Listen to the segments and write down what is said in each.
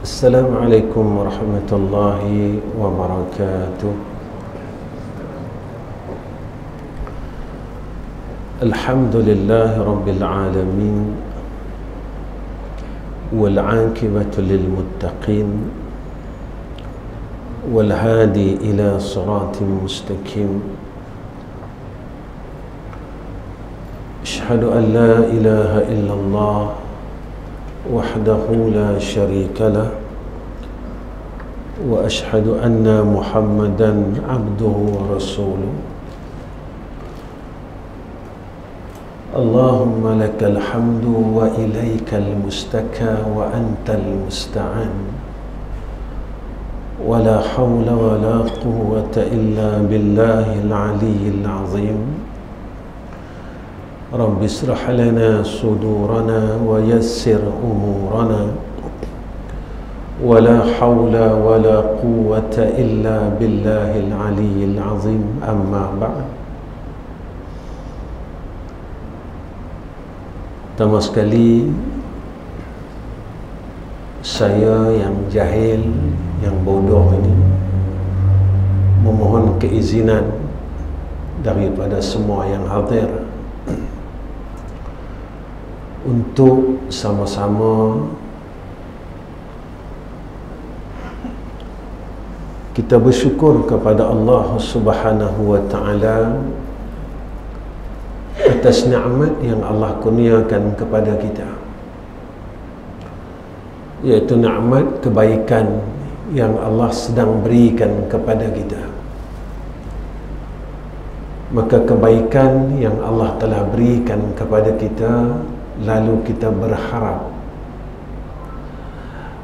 Assalamualaikum warahmatullahi wabarakatuh. Alhamdulillahi rabbil alamin, wal 'aqibatu lil muttaqin, wal hadi ila siratin mustaqim. Asyhadu an la ilaha illallah wahdahu la syarika lah, wa asyhadu anna Muhammadan abduhu wa rasuluh. Allahumma lakal hamdu wa ilaikal mustaka wa antal musta'an, wa la hawla wa la quwwata illa billahil aliyyil azim. Rabbi israh lana sudurana wa yassir umurana, wa la hawla wa la quwwata illa billahil aliyyil azim. Amma ba'd. Pertama sekali, saya yang jahil, yang bodoh ini memohon keizinan daripada semua yang hadir untuk sama-sama kita bersyukur kepada Allah Subhanahu wa ta'ala atas nikmat yang Allah kurniakan kepada kita, iaitu nikmat kebaikan yang Allah sedang berikan kepada kita. Maka kebaikan yang Allah telah berikan kepada kita, lalu kita berharap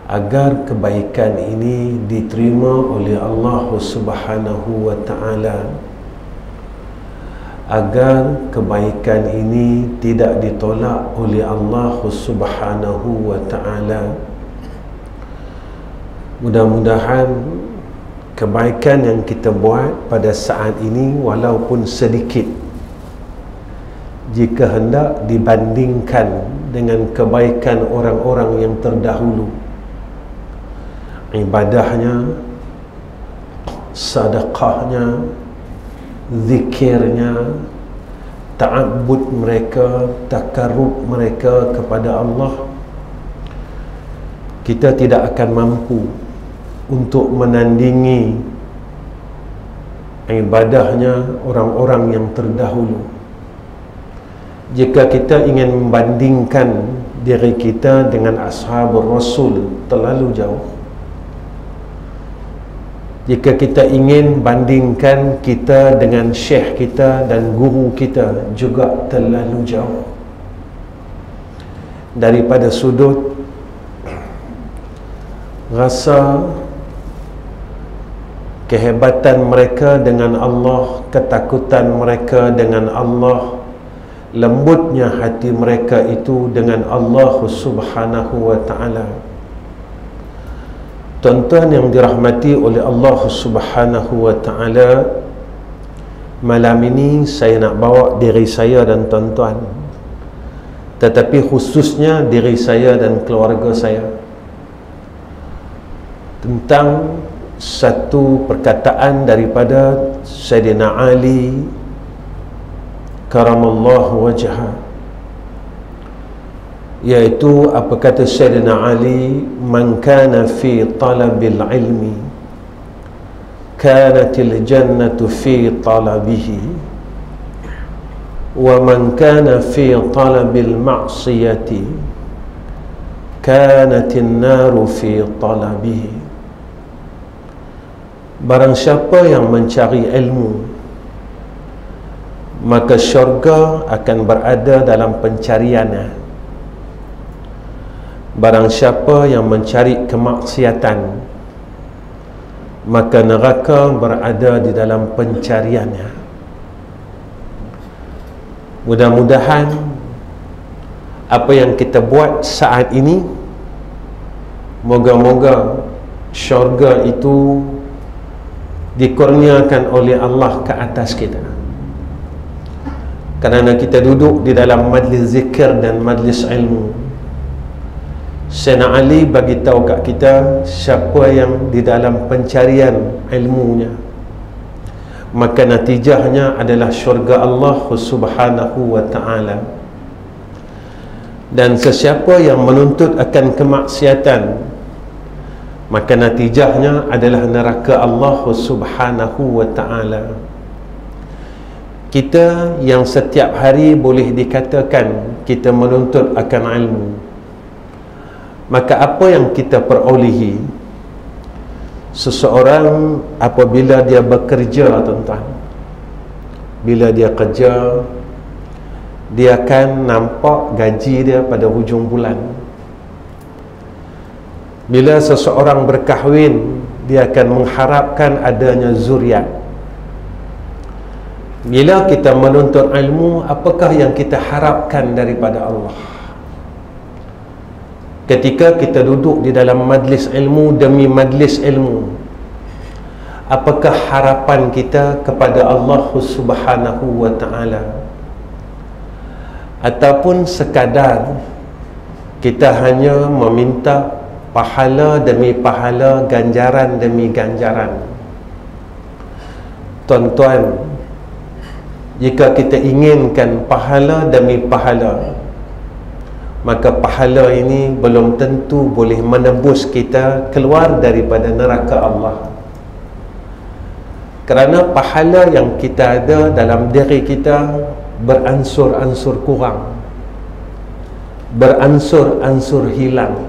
agar kebaikan ini diterima oleh Allah Subhanahu wa ta'ala, agar kebaikan ini tidak ditolak oleh Allah Subhanahu wa ta'ala. Mudah-mudahan kebaikan yang kita buat pada saat ini, walaupun sedikit, jika hendak dibandingkan dengan kebaikan orang-orang yang terdahulu, ibadahnya, sedekahnya, zikirnya, ta'abbud mereka, takarrub mereka kepada Allah, kita tidak akan mampu untuk menandingi ibadahnya orang-orang yang terdahulu. Jika kita ingin membandingkan diri kita dengan ashabul Rasul, terlalu jauh. Jika kita ingin bandingkan kita dengan syekh kita dan guru kita, juga terlalu jauh. Daripada sudut rasa kehebatan mereka dengan Allah, ketakutan mereka dengan Allah, lembutnya hati mereka itu dengan Allah Subhanahu wa ta'ala. Tuan-tuan yang dirahmati oleh Allah Subhanahu wa ta'ala, malam ini saya nak bawa diri saya dan tuan-tuan, tetapi khususnya diri saya dan keluarga saya, tentang satu perkataan daripada Sayyidina Ali karamallahu wajhah, iaitu apa kata Sayyidina Ali, man kana fi talabil ilmi kanatil jannatu fi talabihi, wa man kana fi talabil ma'siyati kanatin naru fi talabihi. Barang siapa yang mencari ilmu, maka syurga akan berada dalam pencariannya. Barang siapa yang mencari kemaksiatan, maka neraka berada di dalam pencariannya. Mudah-mudahan apa yang kita buat saat ini, moga-moga syurga itu dikurniakan oleh Allah ke atas kita. Kerana kita duduk di dalam majlis zikir dan majlis ilmu, Sayyidina Ali bagi tahu kat kita, siapa yang di dalam pencarian ilmunya, maka natijahnya adalah syurga Allah Subhanahu wa ta'ala. Dan sesiapa yang menuntut akan kemaksiatan, maka natijahnya adalah neraka Allah Subhanahu wa ta'ala. Kita yang setiap hari boleh dikatakan kita menuntut akan ilmu, maka apa yang kita perolehi? Seseorang apabila dia bekerja, tuan-tuan, bila dia kerja, dia akan nampak gaji dia pada hujung bulan. Bila seseorang berkahwin, dia akan mengharapkan adanya zuriat. Bila kita menuntut ilmu, apakah yang kita harapkan daripada Allah? Ketika kita duduk di dalam majlis ilmu demi majlis ilmu, apakah harapan kita kepada Allah Subhanahu wa ta'ala? Ataupun sekadar kita hanya meminta pahala demi pahala, ganjaran demi ganjaran? Tuan-tuan, jika kita inginkan pahala demi pahala, maka pahala ini belum tentu boleh menebus kita keluar daripada neraka Allah. Kerana pahala yang kita ada dalam diri kita beransur-ansur kurang, beransur-ansur hilang.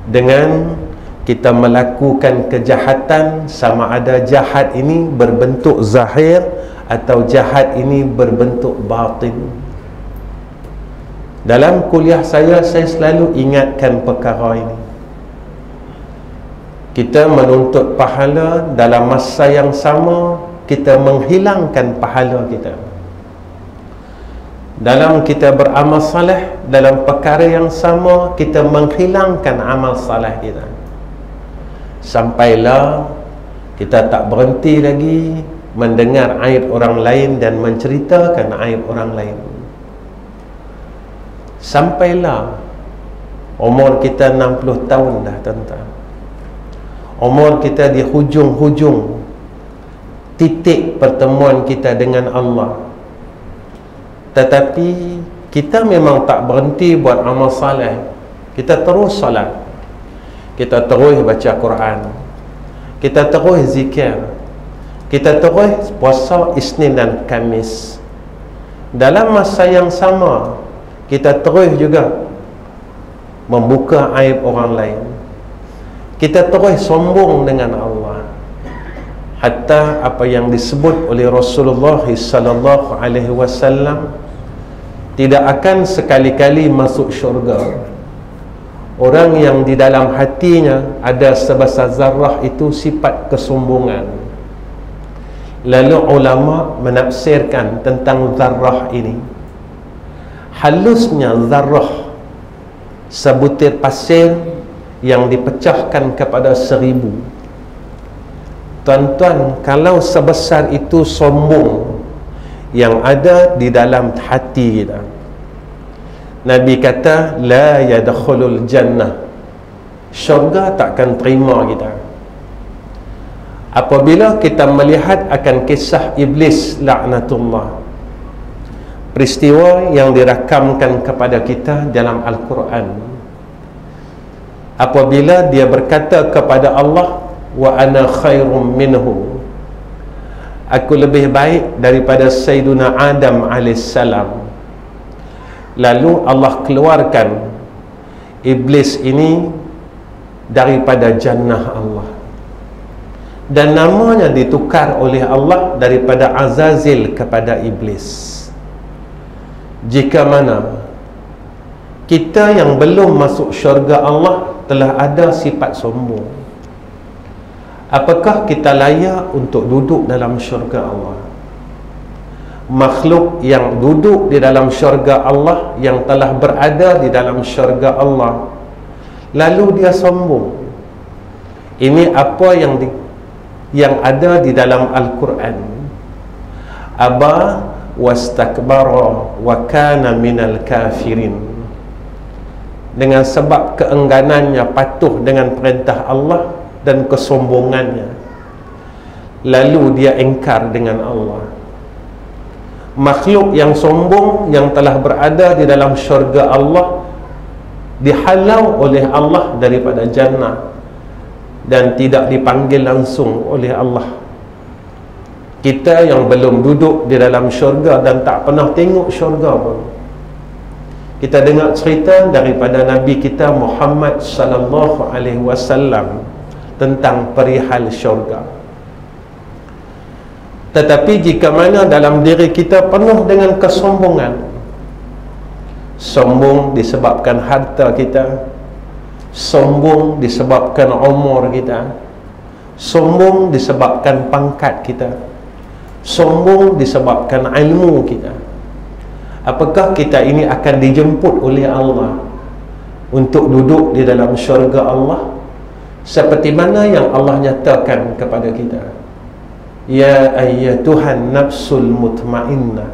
Dengan kita melakukan kejahatan, sama ada jahat ini berbentuk zahir atau jahat ini berbentuk batin. Dalam kuliah saya selalu ingatkan perkara ini. Kita menuntut pahala, dalam masa yang sama kita menghilangkan pahala kita. Dalam kita beramal saleh, dalam perkara yang sama kita menghilangkan amal saleh kita. Sampailah kita tak berhenti lagi mendengar aib orang lain dan menceritakan aib orang lain. Sampailah umur kita 60 tahun dah, tuan-tuan. Umur kita di hujung-hujung titik pertemuan kita dengan Allah, tetapi kita memang tak berhenti buat amal saleh. Kita terus salat, kita terus baca Quran, kita terus zikir, kita terus puasa Isnin dan Khamis. Dalam masa yang sama kita terus juga membuka aib orang lain. Kita terus sombong dengan Allah. Hatta apa yang disebut oleh Rasulullah sallallahu alaihi wasallam, tidak akan sekali-kali masuk syurga orang yang di dalam hatinya ada sebesar zarrah itu sifat kesombongan. Lalu ulama menafsirkan tentang zarrah ini. Halusnya zarrah sebutir pasir yang dipecahkan kepada 1000. Tuan-tuan, kalau sebesar itu sombong yang ada di dalam hati kita, Nabi kata la yadkhulul jannah, syurga takkan terima kita. Apabila kita melihat akan kisah iblis laknatullah, peristiwa yang dirakamkan kepada kita dalam Al-Quran, apabila dia berkata kepada Allah, wa ana khairum minhu, aku lebih baik daripada Sayyiduna Adam alaihissalam. Lalu Allah keluarkan iblis ini daripada jannah Allah, dan namanya ditukar oleh Allah daripada Azazil kepada iblis. Jika mana kita yang belum masuk syurga Allah telah ada sifat sombong, apakah kita layak untuk duduk dalam syurga Allah? Makhluk yang duduk di dalam syurga Allah, yang telah berada di dalam syurga Allah, lalu dia sombong. Ini apa yang ada di dalam Al-Quran. Aba wastakbara wa kana minal kafirin. dengan sebab keengganannya patuh dengan perintah Allah dan kesombongannya, lalu dia ingkar dengan Allah. Makhluk yang sombong yang telah berada di dalam syurga Allah dihalau oleh Allah daripada jannah dan tidak dipanggil langsung oleh Allah. Kita yang belum duduk di dalam syurga dan tak pernah tengok syurga pun, kita dengar cerita daripada Nabi kita Muhammad sallallahu alaihi wasallam tentang perihal syurga. Tetapi jika mana dalam diri kita penuh dengan kesombongan, sombong disebabkan harta kita, sombong disebabkan umur kita, sombong disebabkan pangkat kita, sombong disebabkan ilmu kita, apakah kita ini akan dijemput oleh Allah untuk duduk di dalam syurga Allah seperti mana yang Allah nyatakan kepada kita? Ya ayyatuhan nafsul mutmainnah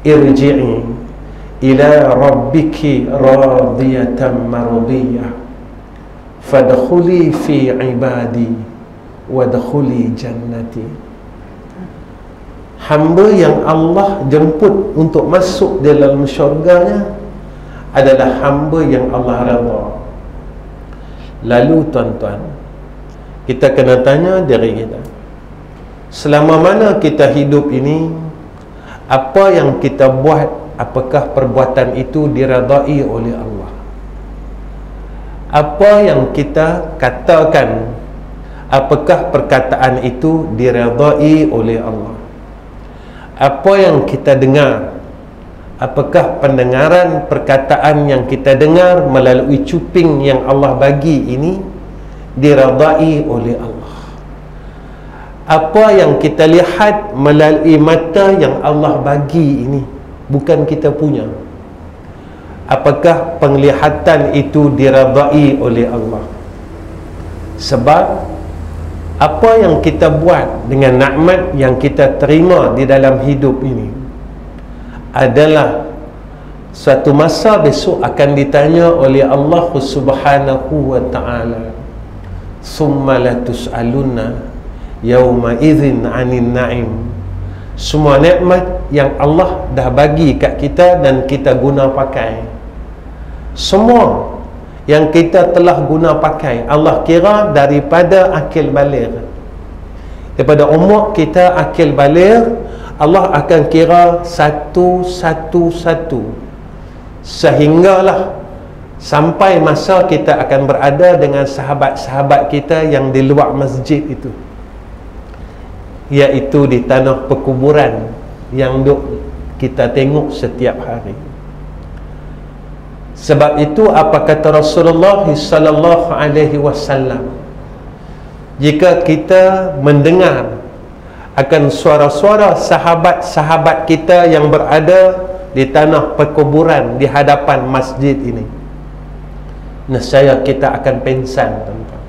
irji'i ila rabbiki radiyatan mardiyah fadkhuli fi ibadi wadkhuli jannati. Hamba yang Allah jemput untuk masuk dalam syurganya adalah hamba yang Allah redha. Lalu tuan-tuan, kita kena tanya diri kita, selama mana kita hidup ini, apa yang kita buat, apakah perbuatan itu diredai oleh Allah? Apa yang kita katakan, apakah perkataan itu diredai oleh Allah? Apa yang kita dengar, apakah pendengaran perkataan yang kita dengar melalui cuping yang Allah bagi ini diredai oleh Allah? Apa yang kita lihat melalui mata yang Allah bagi ini bukan kita punya, apakah penglihatan itu diredai oleh Allah? Sebab apa yang kita buat dengan nikmat yang kita terima di dalam hidup ini adalah suatu masa besok akan ditanya oleh Allah Subhanahu wa ta'ala, summa la tus'aluna yauma idzin 'anil na'im. Semua nikmat yang Allah dah bagi kat kita dan kita guna pakai, semua yang kita telah guna pakai, Allah kira daripada akil baligh, daripada umur kita akil baligh, Allah akan kira satu-satu-satu sehinggalah sampai masa kita akan berada dengan sahabat-sahabat kita yang di luar masjid itu, iaitu di tanah perkuburan yang duk kita tengok setiap hari. Sebab itu apa kata Rasulullah sallallahu alaihi wasallam, jika kita mendengar akan suara-suara sahabat-sahabat kita yang berada di tanah perkuburan di hadapan masjid ini, nescaya kita akan pengsan, tuan-tuan.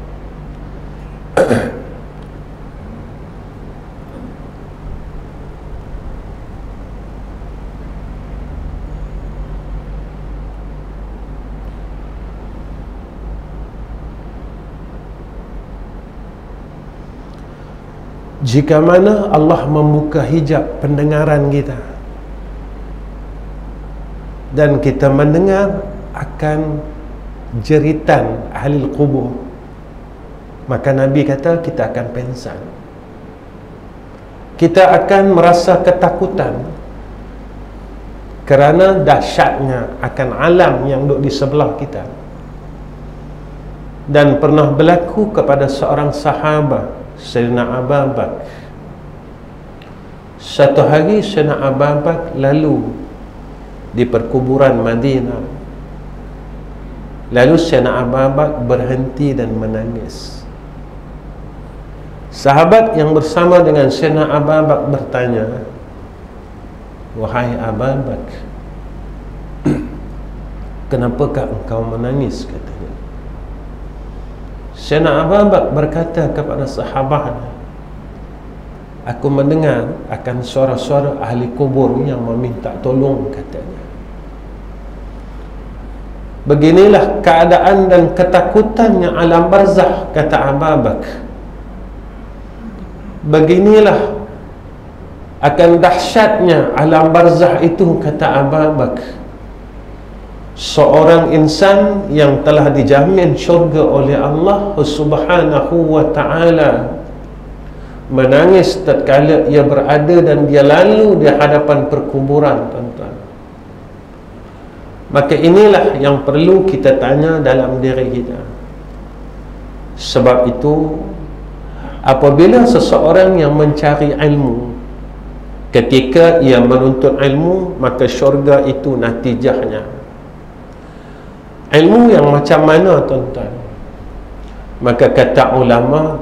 Jika mana Allah membuka hijab pendengaran kita dan kita mendengar akan jeritan ahli kubur, maka Nabi kata kita akan pengsan. Kita akan merasa ketakutan kerana dahsyatnya akan alam yang duduk di sebelah kita. Dan pernah berlaku kepada seorang sahabat, Sayyidina Abu Bakar. Satu hari Sayyidina Abu Bakar lalu di perkuburan Madinah. Lalu Sayyidina Abu Bakar berhenti dan menangis. Sahabat yang bersama dengan Sayyidina Abu Bakar bertanya, "Wahai Abu Bakar, kenapakah engkau menangis?" katanya. Sayyidina Abu Bakar berkata kepada sahabatnya, "Aku mendengar akan suara-suara ahli kubur yang meminta tolong," katanya. Beginilah keadaan dan ketakutannya alam barzakh, kata Abu Bakar. Beginilah akan dahsyatnya alam barzakh itu, kata Abu Bakar. Seorang insan yang telah dijamin syurga oleh Allah Subhanahu wa ta'ala menangis tatkala ia berada dan dia lalu di hadapan perkuburan, tuan-tuan. Maka inilah yang perlu kita tanya dalam diri kita. Sebab itu, apabila seseorang yang mencari ilmu, ketika ia menuntut ilmu, maka syurga itu natijahnya. Ilmu yang macam mana, tuan-tuan? Maka kata ulama,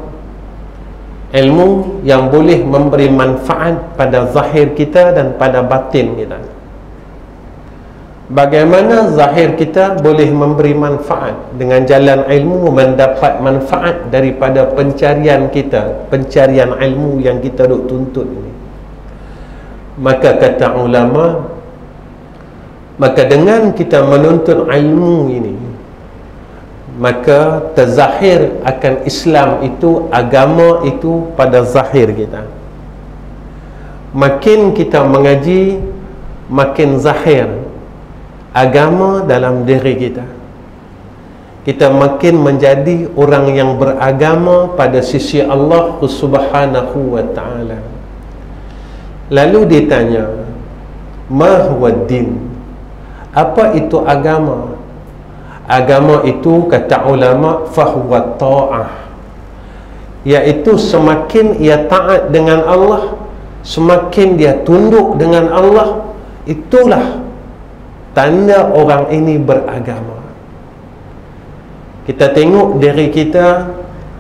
ilmu yang boleh memberi manfaat pada zahir kita dan pada batin kita. Bagaimana zahir kita boleh memberi manfaat? Dengan jalan ilmu mendapat manfaat daripada pencarian kita, pencarian ilmu yang kita duk tuntut ini. Maka kata ulama, maka dengan kita menuntut ilmu ini, maka terzahir akan Islam itu, agama itu pada zahir kita. Makin kita mengaji, makin zahir agama dalam diri kita. Kita makin menjadi orang yang beragama pada sisi Allah Subhanahu wa ta'ala. Lalu ditanya, ma huwa din? Apa itu agama? Agama itu, kata ulama, fahuwa ta'ah, iaitu semakin ia taat dengan Allah, semakin dia tunduk dengan Allah, itulah tanda orang ini beragama. Kita tengok diri kita,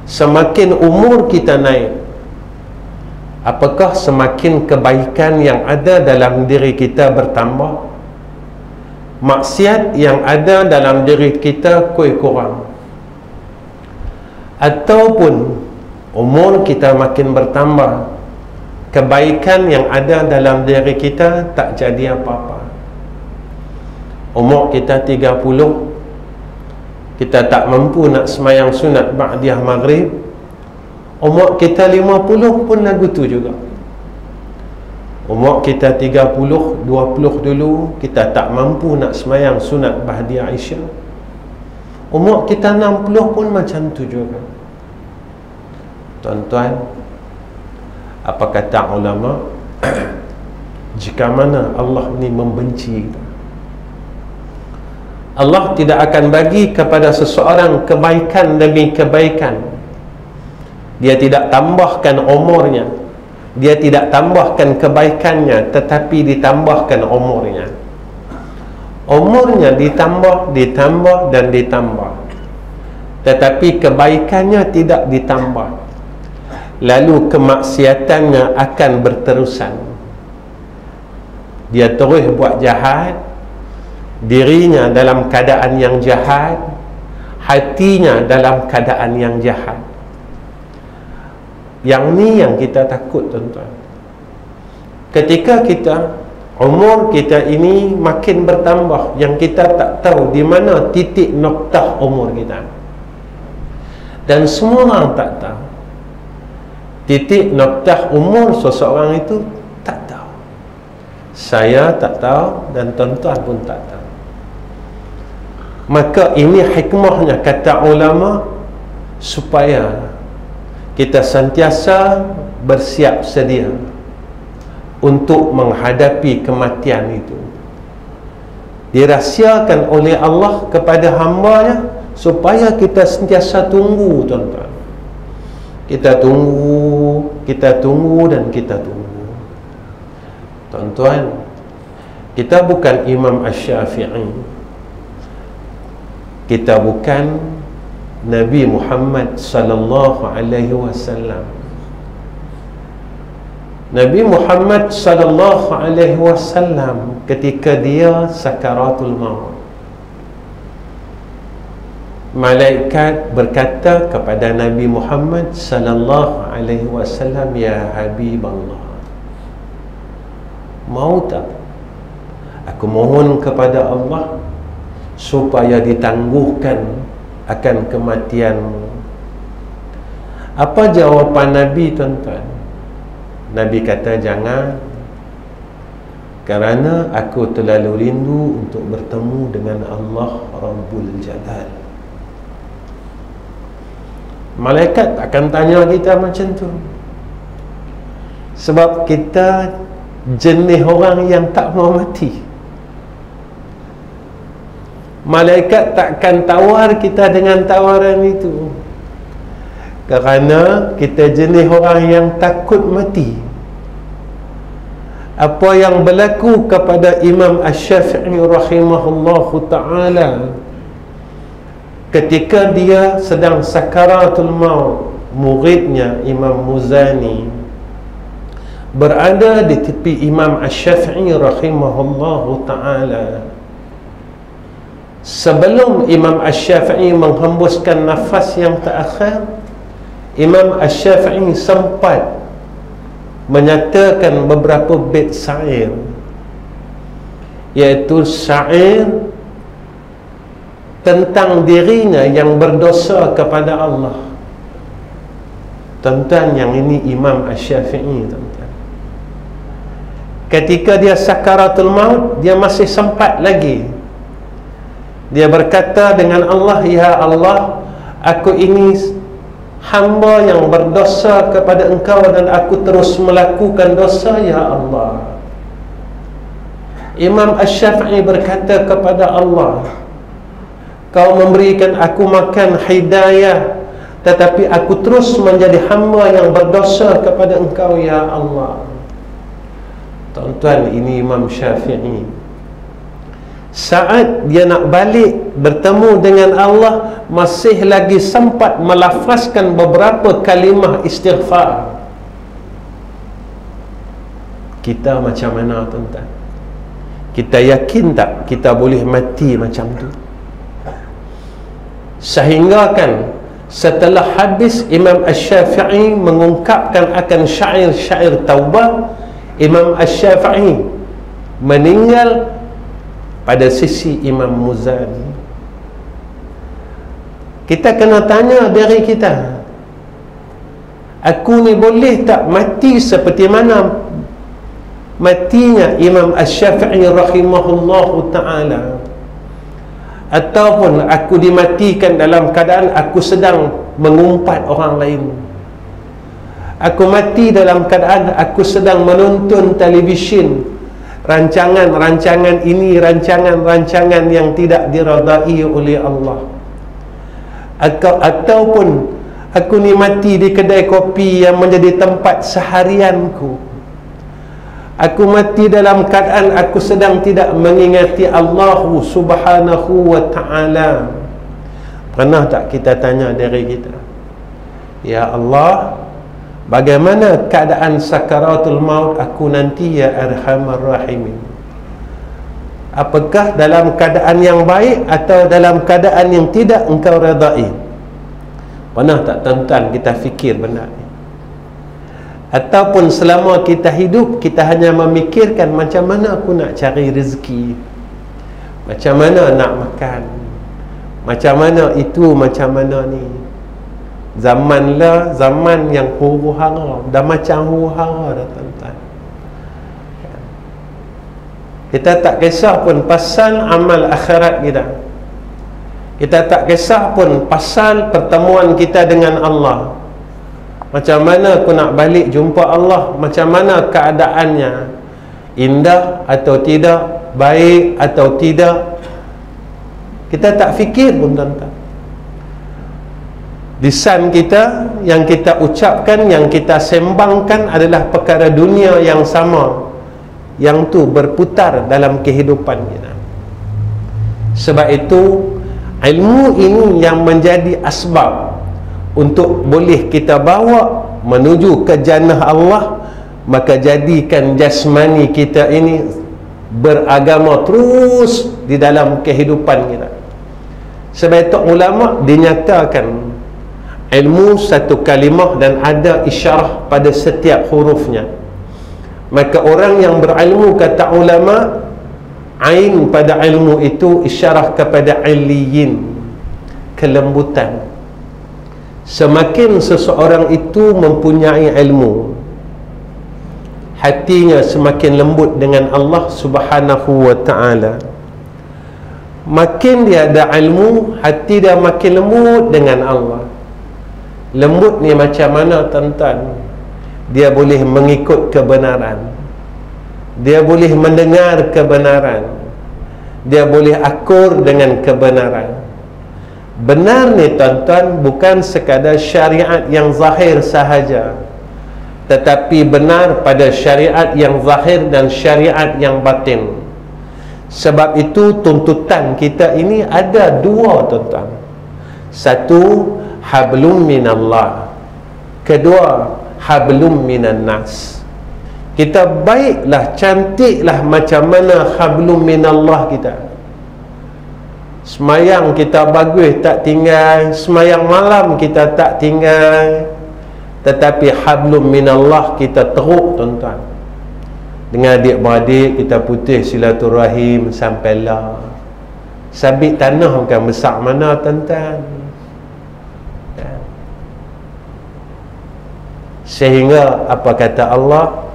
semakin umur kita naik, apakah semakin kebaikan yang ada dalam diri kita bertambah? Maksiat yang ada dalam diri kita kurang? Ataupun umur kita makin bertambah, kebaikan yang ada dalam diri kita tak jadi apa-apa? Umur kita 30, kita tak mampu nak semayang sunat ba'diyah maghrib. Umur kita 50 pun lagu tu juga. Umur kita 30, 20 dulu, kita tak mampu nak semayang sunat ba'diyah Isya. Umur kita 60 pun macam tu juga. Tuan-tuan, apa kata ulama? Jika mana Allah ni membenci, Allah tidak akan bagi kepada seseorang kebaikan demi kebaikan. Dia tidak tambahkan umurnya, dia tidak tambahkan kebaikannya, tetapi ditambahkan umurnya. Umurnya ditambah, ditambah dan ditambah, tetapi kebaikannya tidak ditambah. Lalu kemaksiatannya akan berterusan. Dia terus buat jahat, dirinya dalam keadaan yang jahat, hatinya dalam keadaan yang jahat. Yang ni yang kita takut, tuan-tuan. Ketika kita, umur kita ini makin bertambah, yang kita tak tahu di mana titik noktah umur kita. Dan semua orang tak tahu titik noktah umur seseorang itu, tak tahu. Saya tak tahu dan tuan-tuan pun tak tahu. Maka ini hikmahnya, kata ulama, supaya kita sentiasa bersiap sedia untuk menghadapi kematian itu. Dirahsiakan oleh Allah kepada hamba-Nya supaya kita sentiasa tunggu, tuan-tuan. Kita tunggu, kita tunggu dan kita tunggu. Tuan-tuan, kita bukan Imam Asy-Syafi'i, kita bukan Nabi Muhammad sallallahu alaihi wasallam. Nabi Muhammad sallallahu alaihi wasallam ketika dia sakaratul maut, malaikat berkata kepada Nabi Muhammad sallallahu alaihi wasallam, ya Habiballah, mau tak aku mohon kepada Allah supaya ditangguhkan akan kematianmu. Apa jawapan Nabi, tuan-tuan? Nabi kata, jangan, kerana aku terlalu rindu untuk bertemu dengan Allah Rabbul Jalal. Malaikat akan tanya kita macam tu, sebab kita jenis orang yang tak mau mati. Malaikat takkan tawar kita dengan tawaran itu, kerana kita jenis orang yang takut mati. Apa yang berlaku kepada Imam Asy-Syafi'i rahimahullahu ta'ala ketika dia sedang sakaratul maut, muridnya Imam Muzani berada di tepi Imam Asy-Syafi'i rahimahullahu ta'ala. Sebelum Imam Asy-Syafi'i menghembuskan nafas yang terakhir, Imam Asy-Syafi'i sempat menyatakan beberapa bait syair, iaitu syair tentang dirinya yang berdosa kepada Allah. Tuan-tuan, yang ini Imam Asy-Syafi'i, tuan-tuan. Ketika dia sakaratul maut, dia masih sempat lagi. Dia berkata dengan Allah, ya Allah, aku ini hamba yang berdosa kepada Engkau dan aku terus melakukan dosa, ya Allah. Imam Asy-Syafi'i berkata kepada Allah, Kau memberikan aku makan hidayah, tetapi aku terus menjadi hamba yang berdosa kepada Engkau, ya Allah. Tuan-tuan, ini Imam Syafi'i. Saat dia nak balik bertemu dengan Allah, masih lagi sempat melafazkan beberapa kalimah istighfar. Kita macam mana, tuan-tuan? Kita yakin tak kita boleh mati macam tu? Sehingga kan setelah habis Imam Asy-Syafi'i mengungkapkan akan syair-syair taubah, Imam Asy-Syafi'i meninggal pada sisi Imam Muzani. Kita kena tanya diri kita, aku ni boleh tak mati seperti mana matinya Imam Asy-Syafi'i rahimahullahu ta'ala? Ataupun aku dimatikan dalam keadaan aku sedang mengumpat orang lain, aku mati dalam keadaan aku sedang menonton televisyen, rancangan-rancangan ini, rancangan-rancangan yang tidak diredai oleh Allah. Ataupun aku ni mati di kedai kopi yang menjadi tempat seharianku, aku mati dalam keadaan aku sedang tidak mengingati Allah subhanahu wa ta'ala. Pernah tak kita tanya diri kita, ya Allah, bagaimana keadaan sakaratul maut aku nanti, ya Arhamar Rahimin? Apakah dalam keadaan yang baik atau dalam keadaan yang tidak Engkau redai? Pernah tak tuan-tuan kita fikir benda ni? Ataupun selama kita hidup, kita hanya memikirkan macam mana aku nak cari rezeki, macam mana nak makan, macam mana itu, macam mana ni. Zaman lah, zaman yang huru-hara, dah macam huru-hara dah, tuan-tuan. Kita tak kisah pun pasal amal akhirat kita. Kita tak kisah pun pasal pertemuan kita dengan Allah. Macam mana aku nak balik jumpa Allah, macam mana keadaannya, indah atau tidak, baik atau tidak, kita tak fikir pun, tuan-tuan. Lisan kita, yang kita ucapkan, yang kita sembangkan adalah perkara dunia yang sama, yang tu berputar dalam kehidupan kita. Sebab itu ilmu ini yang menjadi asbab untuk boleh kita bawa menuju ke jannah Allah. Maka jadikan jasmani kita ini beragama terus di dalam kehidupan kita. Sebab itu ulama dinyatakan ilmu satu kalimah dan ada isyarah pada setiap hurufnya. Maka orang yang berilmu, kata ulama, Ain pada ilmu itu isyarah kepada illiyin, kelembutan. Semakin seseorang itu mempunyai ilmu, hatinya semakin lembut dengan Allah Subhanahu wa ta'ala. Makin dia ada ilmu, hati dia makin lembut dengan Allah. Lembut ni macam mana, tuan-tuan? Dia boleh mengikut kebenaran, dia boleh mendengar kebenaran, dia boleh akur dengan kebenaran. Benar ni, tuan-tuan, bukan sekadar syariat yang zahir sahaja, tetapi benar pada syariat yang zahir dan syariat yang batin. Sebab itu tuntutan kita ini ada dua, tuan-tuan. Satu, hablum minallah. Kedua, hablum minan nas. Kita baiklah, cantiklah macam mana hablum minallah kita. Semayang kita bagus tak tinggal, semayang malam kita tak tinggal, tetapi hablum minallah kita teruk, tuan-tuan. Dengan adik-beradik kita putih silaturahim sampailah. Sabit tanah bukan besar mana, tuan-tuan. Sehingga apa kata Allah?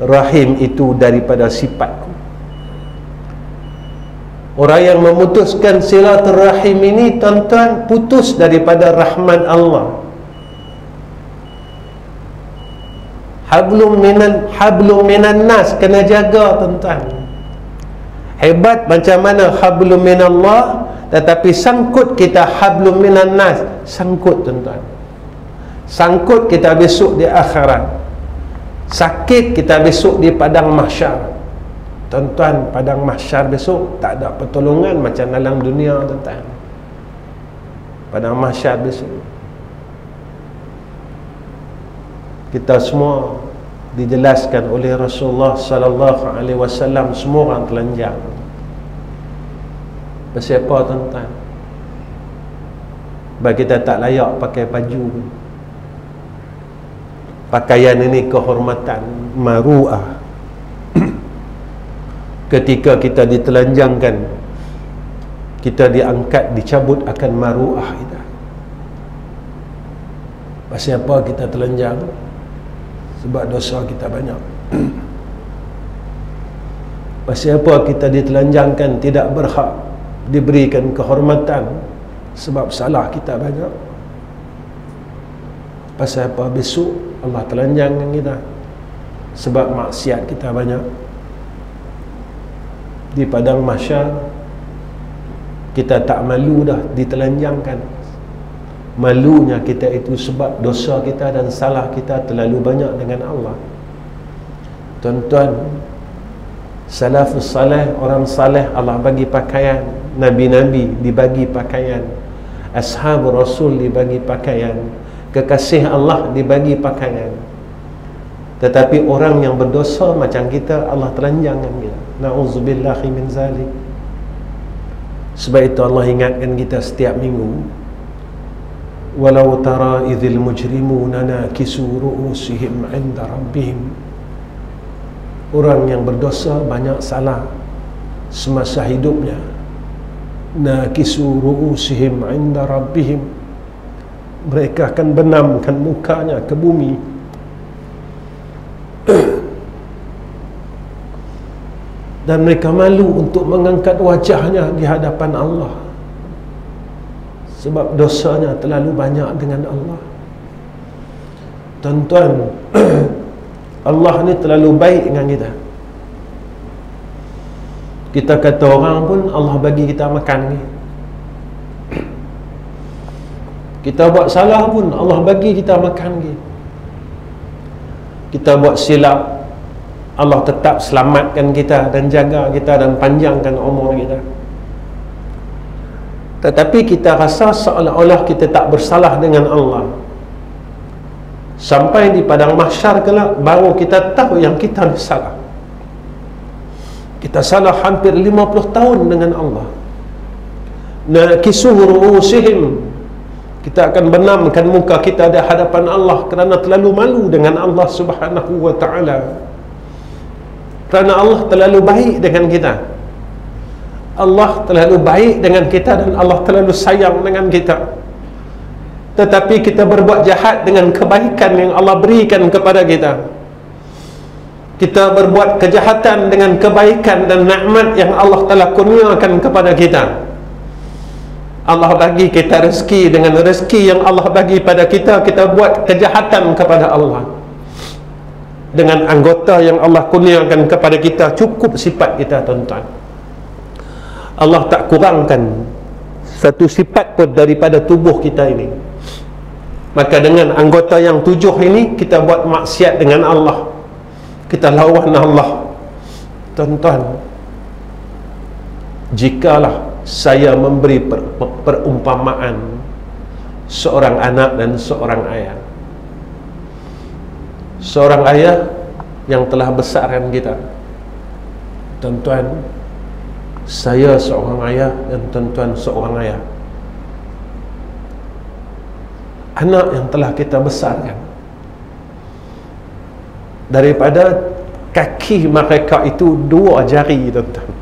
Rahim itu daripada sifatku. Orang yang memutuskan silaturahim ini, tuan-tuan, putus daripada rahmat Allah. Hablum minan nas, kena jaga, tuan-tuan. Hebat macam mana hablum minallah, tetapi sangkut kita hablum minan nas, sangkut, tuan-tuan. Sangkut kita besok di akhirat, sakit kita besok di padang mahsyar. Tuan-tuan, padang mahsyar besok tak ada pertolongan macam dalam dunia, tuan-tuan. Padang mahsyar besok kita semua dijelaskan oleh Rasulullah sallallahu alaihi wasallam, semua orang telanjang. Pasal apa, tuan-tuan? Sebab kita tak layak pakai baju. Pakaian ini kehormatan, maru'ah. Ketika kita ditelanjangkan, kita diangkat, dicabut akan maru'ah kita. Pasal apa kita telanjang? Sebab dosa kita banyak. Pasal apa kita ditelanjangkan, tidak berhak diberikan kehormatan? Sebab salah kita banyak. Pasal apa besok Allah telanjangkan kita? Sebab maksiat kita banyak. Di padang mahsyar kita tak malu dah ditelanjangkan. Malunya kita itu sebab dosa kita dan salah kita terlalu banyak dengan Allah. Tuan-tuan, salafus salih, orang salih Allah bagi pakaian, nabi-nabi dibagi pakaian, ashab Rasul dibagi pakaian, kekasih Allah dibagi pakaian. Tetapi orang yang berdosa macam kita, Allah telanjangkan kita. Na'udzubillahi min zalik. Sebab itu Allah ingatkan kita setiap minggu, walau tara idzil mujrimuna nakisu ru'usihim 'inda rabbihim. Orang yang berdosa banyak salah semasa hidupnya, nakisu ru'usihim 'inda rabbihim, mereka akan benamkan mukanya ke bumi. Dan mereka malu untuk mengangkat wajahnya di hadapan Allah, sebab dosanya terlalu banyak dengan Allah. Tuan-tuan, Allah ni terlalu baik dengan kita. Kita kata orang pun Allah bagi kita makan ni. Kita buat salah pun Allah bagi kita makan ni. Kita buat silap, Allah tetap selamatkan kita dan jaga kita dan panjangkan umur kita. Tetapi kita rasa seolah-olah kita tak bersalah dengan Allah. Sampai di padang mahsyar kelak baru kita tahu yang kita salah. Kita salah hampir 50 tahun dengan Allah. Nakisu ru'usihim, kita akan benamkan muka kita di hadapan Allah kerana terlalu malu dengan Allah Subhanahu wa ta'ala. Kerana Allah terlalu baik dengan kita. Allah terlalu baik dengan kita dan Allah terlalu sayang dengan kita. Tetapi kita berbuat jahat dengan kebaikan yang Allah berikan kepada kita. Kita berbuat kejahatan dengan kebaikan dan nikmat yang Allah telah kurniakan kepada kita. Allah bagi kita rezeki, dengan rezeki yang Allah bagi pada kita, kita buat kejahatan kepada Allah. Dengan anggota yang Allah kurniakan kepada kita, cukup sifat kita, tuan-tuan. Allah tak kurangkan satu sifat pun daripada tubuh kita ini. Maka dengan anggota yang 7 ini, kita buat maksiat dengan Allah, kita lawan Allah. Tuan-tuan, jikalah saya memberi perumpamaan seorang anak dan seorang ayah. Seorang ayah yang telah besarkan kita. Tuan-tuan, saya seorang ayah dan tuan-tuan seorang ayah. Anak yang telah kita besarkan, daripada kaki mereka itu 2 jari, tuan-tuan.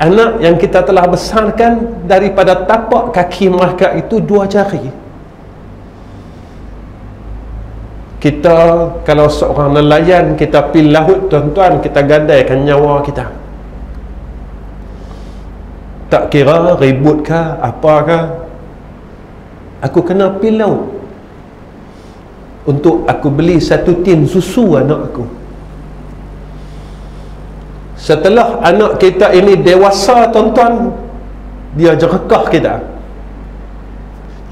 Anak yang kita telah besarkan, daripada tapak kaki mereka itu 2 jari. Kita kalau seorang nelayan, kita pergi laut, tuan-tuan, kita gadaikan nyawa kita. Tak kira ribut ke apakah, aku kena pergi laut untuk aku beli 1 tin susu anak aku. Setelah anak kita ini dewasa, tuan-tuan, dia jerekah kita.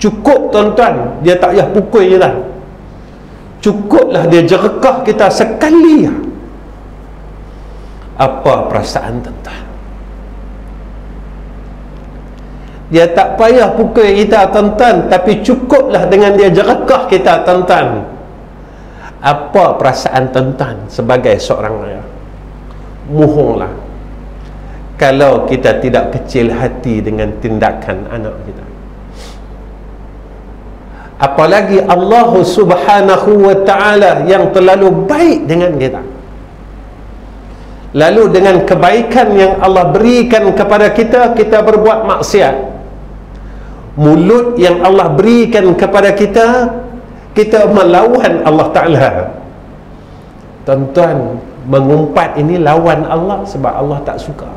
Cukup, tuan-tuan, dia tak payah pukul kita. Cukuplah dia jerekah kita sekali. Apa perasaan, tuan-tuan? Dia tak payah pukul kita, tuan-tuan, tapi cukuplah dengan dia jerekah kita, tuan-tuan. Apa perasaan tuan-tuan sebagai seorang ayah? Mohonlah kalau kita tidak kecil hati dengan tindakan anak kita. Apalagi Allah Subhanahu wa ta'ala yang terlalu baik dengan kita. Lalu dengan kebaikan yang Allah berikan kepada kita, kita berbuat maksiat. Mulut yang Allah berikan kepada kita, kita melawan Allah Ta'ala. Tuan-tuan, mengumpat ini lawan Allah sebab Allah tak suka.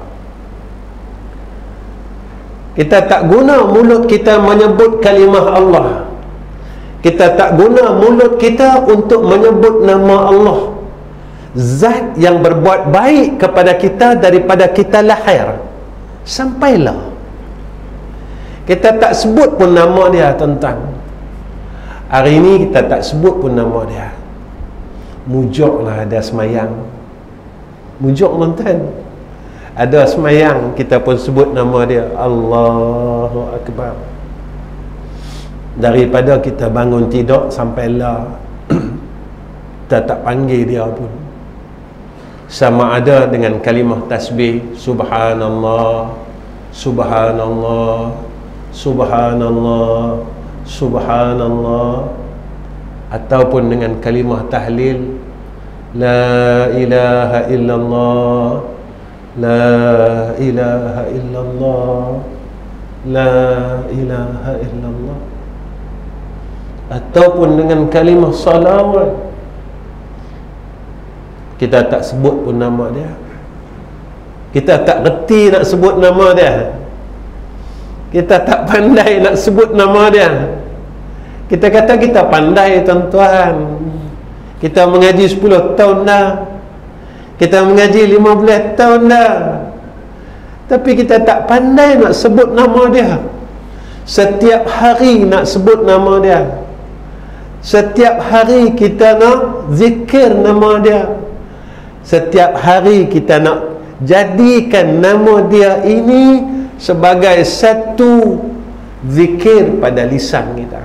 Kita tak guna mulut kita menyebut kalimah Allah. Kita tak guna mulut kita untuk menyebut nama Allah, Zat yang berbuat baik kepada kita daripada kita lahir sampailah. Kita tak sebut pun nama dia, tuan-tuan. Hari ini kita tak sebut pun nama dia. Mujuklah ada semayang. Mujuk, tuan-tuan. Ada semayang, kita pun sebut nama dia, Allahu Akbar. Daripada kita bangun tidur sampailah kita tak panggil dia pun. Sama ada dengan kalimah tasbih, Subhanallah, Subhanallah, Subhanallah, Subhanallah, ataupun dengan kalimah tahlil, La ilaha illallah, La ilaha illallah, La ilaha illallah, ataupun dengan kalimah salawat. Kita tak sebut pun nama dia. Kita tak reti nak sebut nama dia. Kita tak pandai nak sebut nama dia. Kita kata kita pandai, tuan-tuan. Kita mengaji 10 tahun dah. Kita mengaji 15 tahun dah. Tapi kita tak pandai nak sebut nama dia. Setiap hari nak sebut nama dia. Setiap hari kita nak zikir nama dia. Setiap hari kita nak jadikan nama dia ini sebagai satu zikir pada lisan kita.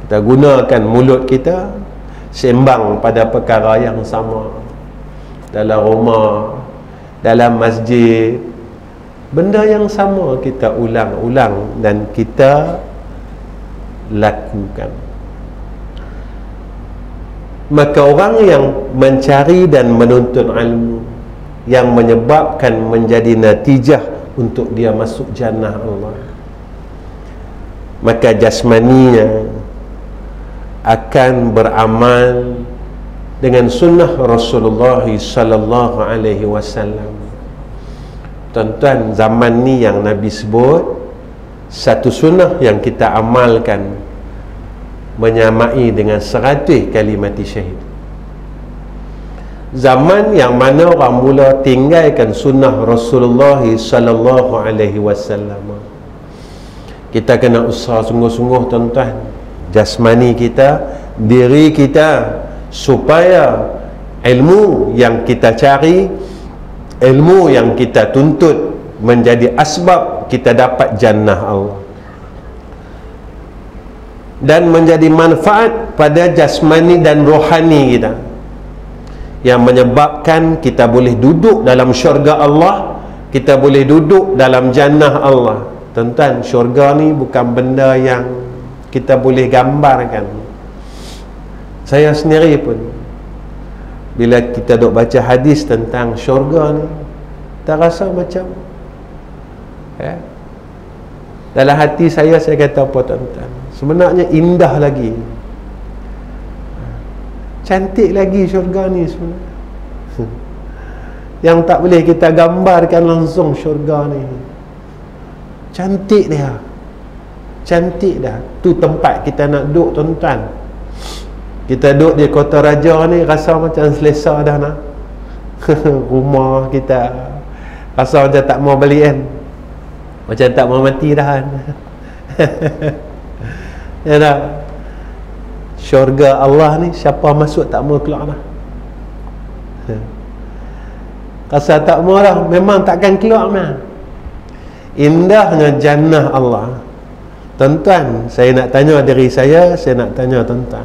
Kita gunakan mulut kita sembang pada perkara yang sama. Dalam rumah, dalam masjid, benda yang sama kita ulang-ulang dan kita lakukan. Maka orang yang mencari dan menuntut ilmu yang menyebabkan menjadi natijah untuk dia masuk jannah Allah, maka jasmaninya akan beramal dengan sunnah Rasulullah sallallahu alaihi wasallam. Tuan-tuan, zaman ni yang Nabi sebut, satu sunnah yang kita amalkan menyamai dengan 100 kali mati syahid. Zaman yang mana orang mula tinggalkan sunnah Rasulullah sallallahu alaihi wasallam. Kita kena usaha sungguh-sungguh, tuan-tuan, jasmani kita, diri kita, supaya ilmu yang kita cari, ilmu yang kita tuntut menjadi asbab kita dapat jannah Allah dan menjadi manfaat pada jasmani dan rohani kita, yang menyebabkan kita boleh duduk dalam syurga Allah, kita boleh duduk dalam jannah Allah. Tuan-tuan, syurga ni bukan benda yang kita boleh gambarkan. Saya sendiri pun, bila kita duk baca hadis tentang syurga ni, tak rasa macam dalam hati saya kata apa, tuan-tuan? Sebenarnya indah lagi, cantik lagi syurga ni sebenarnya. Yang tak boleh kita gambarkan langsung syurga ni. Cantik dia, cantik dah. Tu tempat kita nak duduk, tuan-tuan. Kita duduk di Kota Raja ni rasa macam selesa dah nak. Rumah kita rasa macam tak mau balik kan, macam tak mau mati dah kan. Ya tak? Syurga Allah ni siapa masuk tak mau keluar dah. Rasa tak mau dah, memang takkan keluar mah. Indahnya jannah Allah. Tuan-tuan, saya nak tanya diri saya nak tanya tuan-tuan,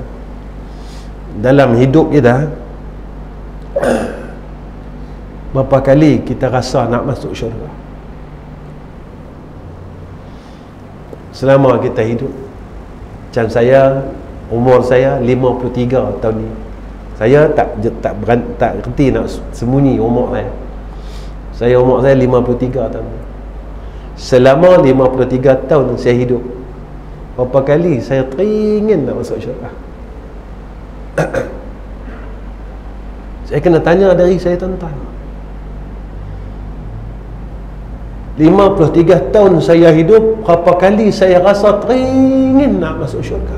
dalam hidup kita berapa kali kita rasa nak masuk syurga selama kita hidup? Macam saya, umur saya 53 tahun ni. Saya tak kerti nak sembunyi umur saya. Umur saya 53 tahun. Selama 53 tahun saya hidup, berapa kali saya teringin nak masuk syurga? Saya kena tanya dari saya, tuan-tuan. 53 tahun saya hidup, berapa kali saya rasa teringin nak masuk syurga?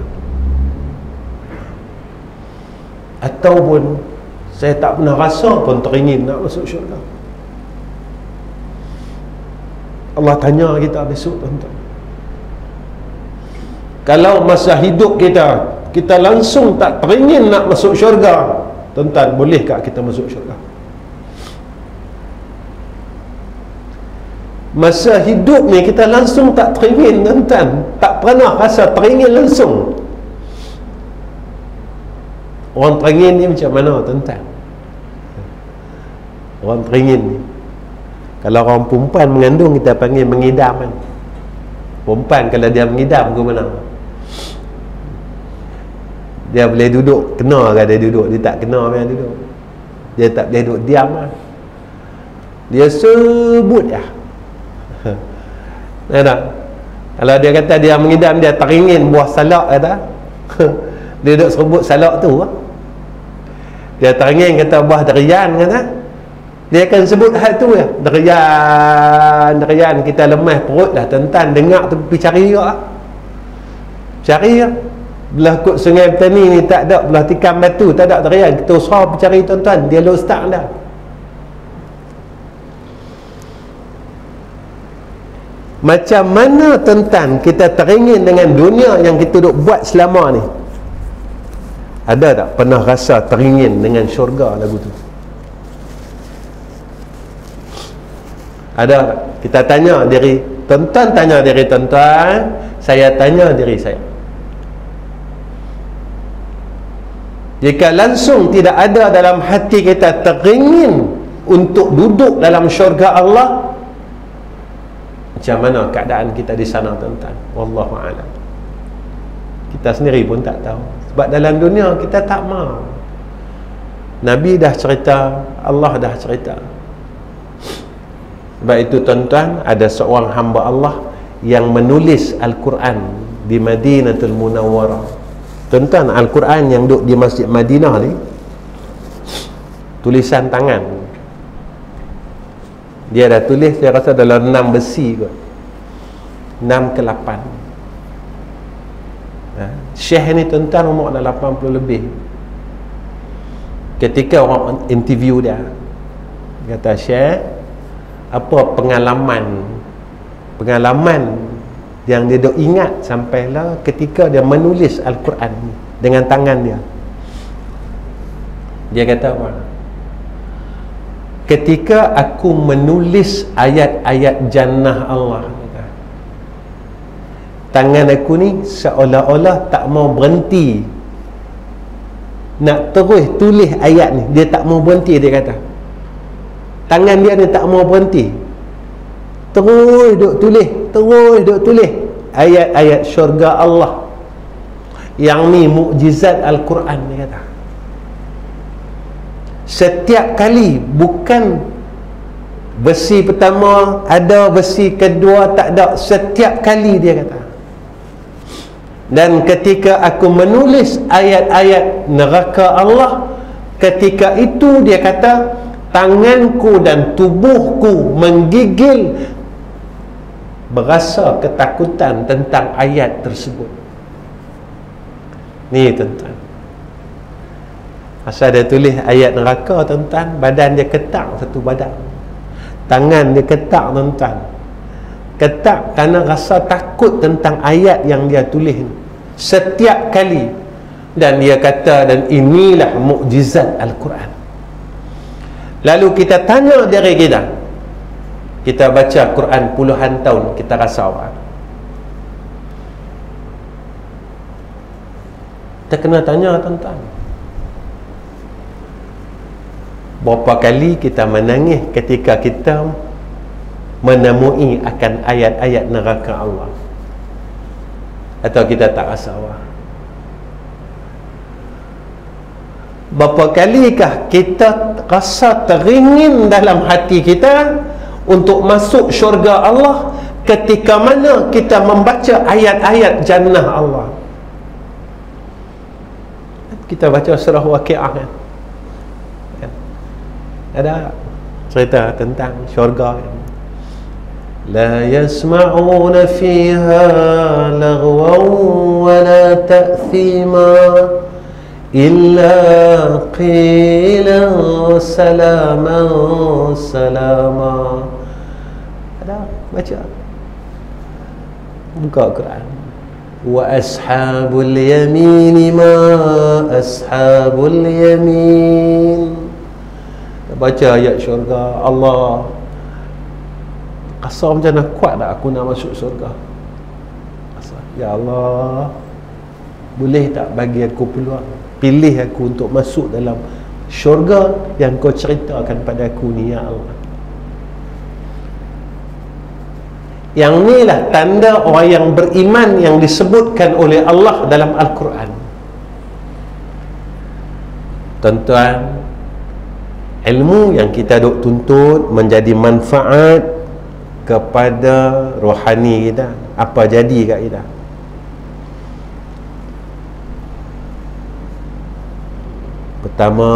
Ataupun saya tak pernah rasa pun teringin nak masuk syurga? Allah tanya kita besok, tuan-tuan. Kalau masa hidup kita langsung tak teringin nak masuk syurga, tuan-tuan, bolehkah kita masuk syurga? Masa hidup ni kita langsung tak teringin, tuan-tuan, tak pernah rasa teringin langsung. Orang teringin ni macam mana, tuan-tuan? Orang teringin ni, kalau orang perempuan mengandung, kita panggil mengidam kan. Perempuan kalau dia mengidam ke mana? Dia boleh duduk, kena ke dia duduk? Dia tak kena dia duduk. Dia tak boleh duduk diam lah. Dia sebut ya. Tak? Kalau dia kata dia mengidam, dia teringin buah salak kata. Dia duduk sebut salak tu lah. Dia teringin kata buah derian kata. Dia akan sebut hal tu ya. Derian kita lemah perut dah, tuan-tuan, dengar tu pergi cari juga lah. Cari lah. Belah kot Sungai Petani ni tak ada, belah Tikam Batu tak ada derian, kita usaha pergi cari, tuan-tuan. Dia low start dah. Macam mana, tuan-tuan, kita teringin dengan dunia yang kita duk buat selama ni? Ada tak pernah rasa teringin dengan syurga lagu tu? Ada tak? Kita tanya diri tuan-tuan, tanya diri tuan-tuan, saya tanya diri saya. Jika langsung tidak ada dalam hati kita teringin untuk duduk dalam syurga Allah, macam mana keadaan kita di sana, tuan-tuan? Wallahu a'lam. Kita sendiri pun tak tahu. Sebab dalam dunia kita tak mau. Nabi dah cerita, Allah dah cerita. Sebab itu tuan-tuan, ada seorang hamba Allah yang menulis Al-Quran di Madinatul Munawwarah. Tuan-tuan, Al-Quran yang duduk di Masjid Madinah ni tulisan tangan. Dia dah tulis, saya rasa dalam 6 besi kot, 6 ke 8. Syekh ni tuan-tuan umur dah 80 lebih. Ketika orang interview dia, kata, Syekh, apa pengalaman yang dia dok ingat sampailah ketika dia menulis Al-Quran dengan tangan dia? Dia kata apa? Ketika aku menulis ayat-ayat jannah Allah, tangan aku ni seolah-olah tak mau berhenti nak terus tulis ayat ni. Dia tak mau berhenti, dia kata. Tangan dia ni tak mau berhenti, terus duk tulis ayat-ayat syurga Allah. Yang ni mukjizat Al-Quran, dia kata. Setiap kali, bukan besi pertama ada, besi kedua tak ada, setiap kali, dia kata. Dan ketika aku menulis ayat-ayat neraka Allah, ketika itu, dia kata, tanganku dan tubuhku menggigil berasa ketakutan tentang ayat tersebut. Ni tuan-tuan, asal dia tulis ayat neraka, tuan-tuan, badan dia ketak satu badan, tangan dia ketak, tuan-tuan, ketak kerana rasa takut tentang ayat yang dia tulis ni setiap kali. Dan dia kata, dan inilah mukjizat Al-Quran. Lalu kita tanya diri kita baca Quran puluhan tahun, kita rasa apa? Kita kena tanya, tuan-tuan, berapa kali kita menangis ketika kita menemui akan ayat-ayat neraka Allah? Atau kita tak rasa apa? Berapa kalikah kita rasa teringin dalam hati kita untuk masuk syurga Allah ketika mana kita membaca ayat-ayat jannah Allah? Kita baca surah Waqi'ah kan? Ada cerita tentang syurga kan? La yasma'una fiha lagwan wa la ta'thima illa qilan salaman salama. Ada baca, buka Quran. Wa ashabul yamin ma ashabul yamin. Baca ayat syurga Allah, rasa macam nak kuat tak aku nak masuk syurga? Ya Allah, boleh tak bagi aku peluang, pilih aku untuk masuk dalam syurga yang kau ceritakan pada aku ni, ya Allah. Yang inilah tanda orang yang beriman yang disebutkan oleh Allah dalam Al-Quran. Tuan-tuan, ilmu yang kita duk tuntut menjadi manfaat kepada rohani kita, apa jadi kat kita? Pertama,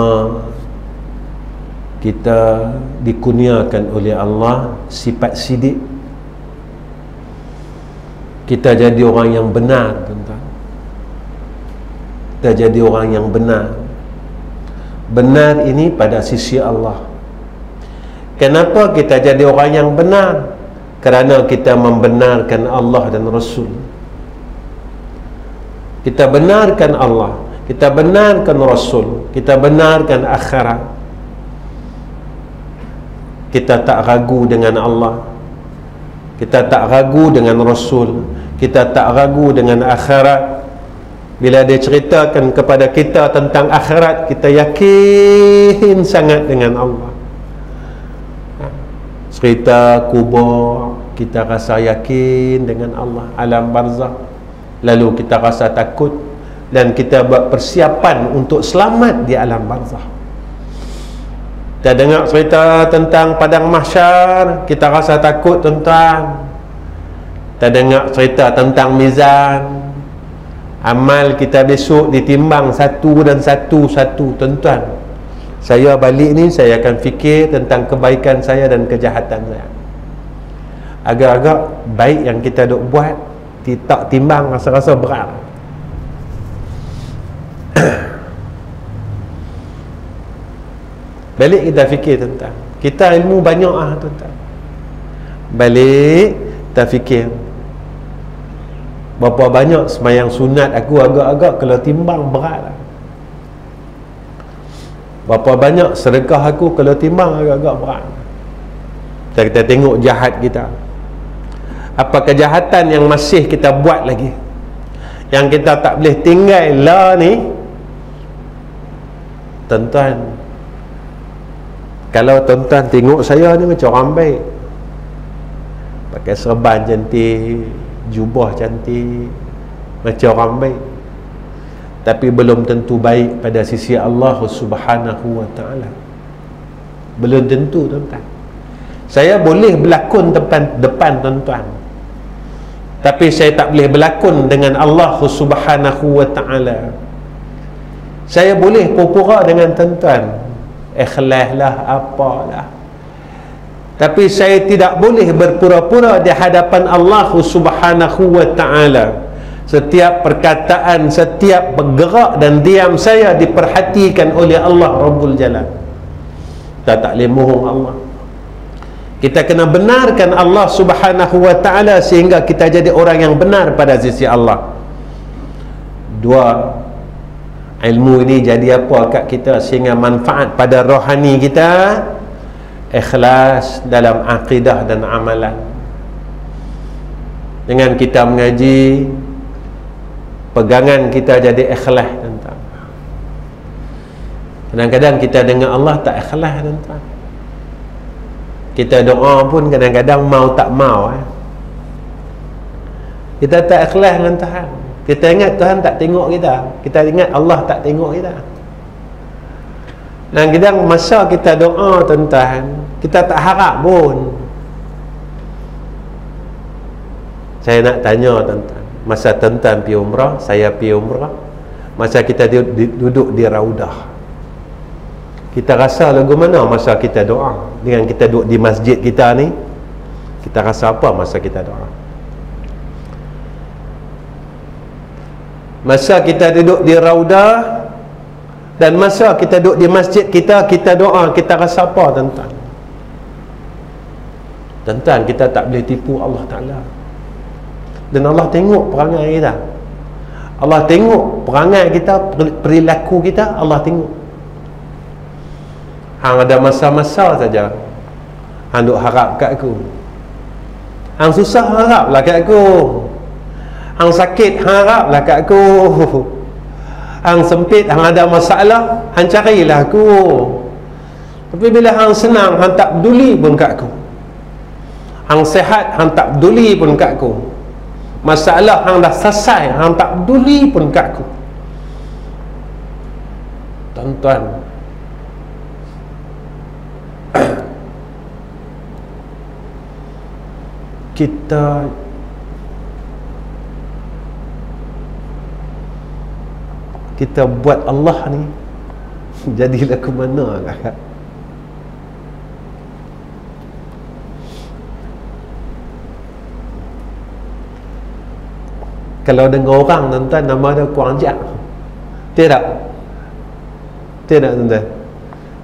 kita dikurniakan oleh Allah sifat sidik. Kita jadi orang yang benar, tuan-tuan. Kita jadi orang yang benar. Benar ini pada sisi Allah. Kenapa kita jadi orang yang benar? Kerana kita membenarkan Allah dan Rasul. Kita benarkan Allah, kita benarkan Rasul, kita benarkan akhirat. Kita tak ragu dengan Allah, kita tak ragu dengan Rasul, kita tak ragu dengan akhirat. Bila dia ceritakan kepada kita tentang akhirat, kita yakin sangat dengan Allah. Cerita kubur, kita rasa yakin dengan Allah. Alam barzakh, lalu kita rasa takut dan kita buat persiapan untuk selamat di alam barzakh. Kita dengar cerita tentang padang mahsyar, kita rasa takut tuan-tuan. Kita dengar cerita tentang mizan, amal kita besok ditimbang satu dan satu tuan-tuan. Saya balik ni, saya akan fikir tentang kebaikan saya dan kejahatan saya. Agak-agak baik yang kita duk buat tak timbang, rasa-rasa berat. Balik kita fikir tentang, kita ilmu banyak tuan-tuan. Balik kita fikir, berapa banyak semayang sunat aku agak-agak kalau timbang berat lah. Berapa banyak sedekah aku kalau timbang agak-agak berat. Kita tengok jahat kita, apa kejahatan yang masih kita buat lagi, yang kita tak boleh tinggal lah ni tuan-tuan. Kalau tuan-tuan tengok saya ni macam orang baik, pakai serban cantik, jubah cantik, macam orang baik, tapi belum tentu baik pada sisi Allah Subhanahu wa ta'ala. Belum tentu tuan-tuan. Saya boleh berlakon depan tuan-tuan, tapi saya tak boleh berlakon dengan Allah Subhanahu wa ta'ala. Saya boleh pura-pura dengan tuan-tuan, ikhlas lah, apalah, tapi saya tidak boleh berpura-pura di hadapan Allah Subhanahu wa ta'ala. Setiap perkataan, setiap bergerak dan diam saya diperhatikan oleh Allah Rabbul Jalal. Kita tak boleh bohong Allah. Kita kena benarkan Allah Subhanahu wa ta'ala sehingga kita jadi orang yang benar pada sisi Allah. Dua, ilmu ini jadi apa kat kita sehingga manfaat pada rohani kita? Ikhlas dalam akidah dan amalan. Dengan kita mengaji, pegangan kita jadi ikhlas tuan-tuan. Kadang-kadang kita dengan Allah tak ikhlas tuan-tuan. Kita doa pun kadang-kadang mau tak mau kita tak ikhlas dengan Tuhan. Kita ingat Tuhan tak tengok kita, kita ingat Allah tak tengok kita. Dan kadang masa kita doa tuan-tuan, kita tak harap pun. Saya nak tanya tuan-tuan, masa tuan-tuan pergi umrah, saya pergi umrah, masa kita duduk di Raudah, kita rasa lagu mana masa kita doa? Dengan kita duduk di masjid kita ni, kita rasa apa masa kita doa? Masa kita duduk di Raudah dan masa kita duduk di masjid kita, kita doa, kita rasa apa tuan-tuan? Tuan-tuan, kita tak boleh tipu Allah Ta'ala. Dan Allah tengok perangai kita, Allah tengok perangai kita, perilaku kita, Allah tengok. Hang ada masa-masa saja hang duk harap kat aku, hang susah haraplah kat aku, hang sakit haraplah kat aku, hang sempit, hang ada masalah, hang carilah aku. Tapi bila hang senang, hang tak peduli pun kat aku. Hang sehat, hang tak peduli pun kat aku. Masalah hang dah selesai, hang tak peduli pun kat aku. Tuan-tuan, kita buat Allah ni jadilah ke mana kakak? Kalau dengar orang tuan-tuan nama dia kurang ajak, tidak tuan-tuan.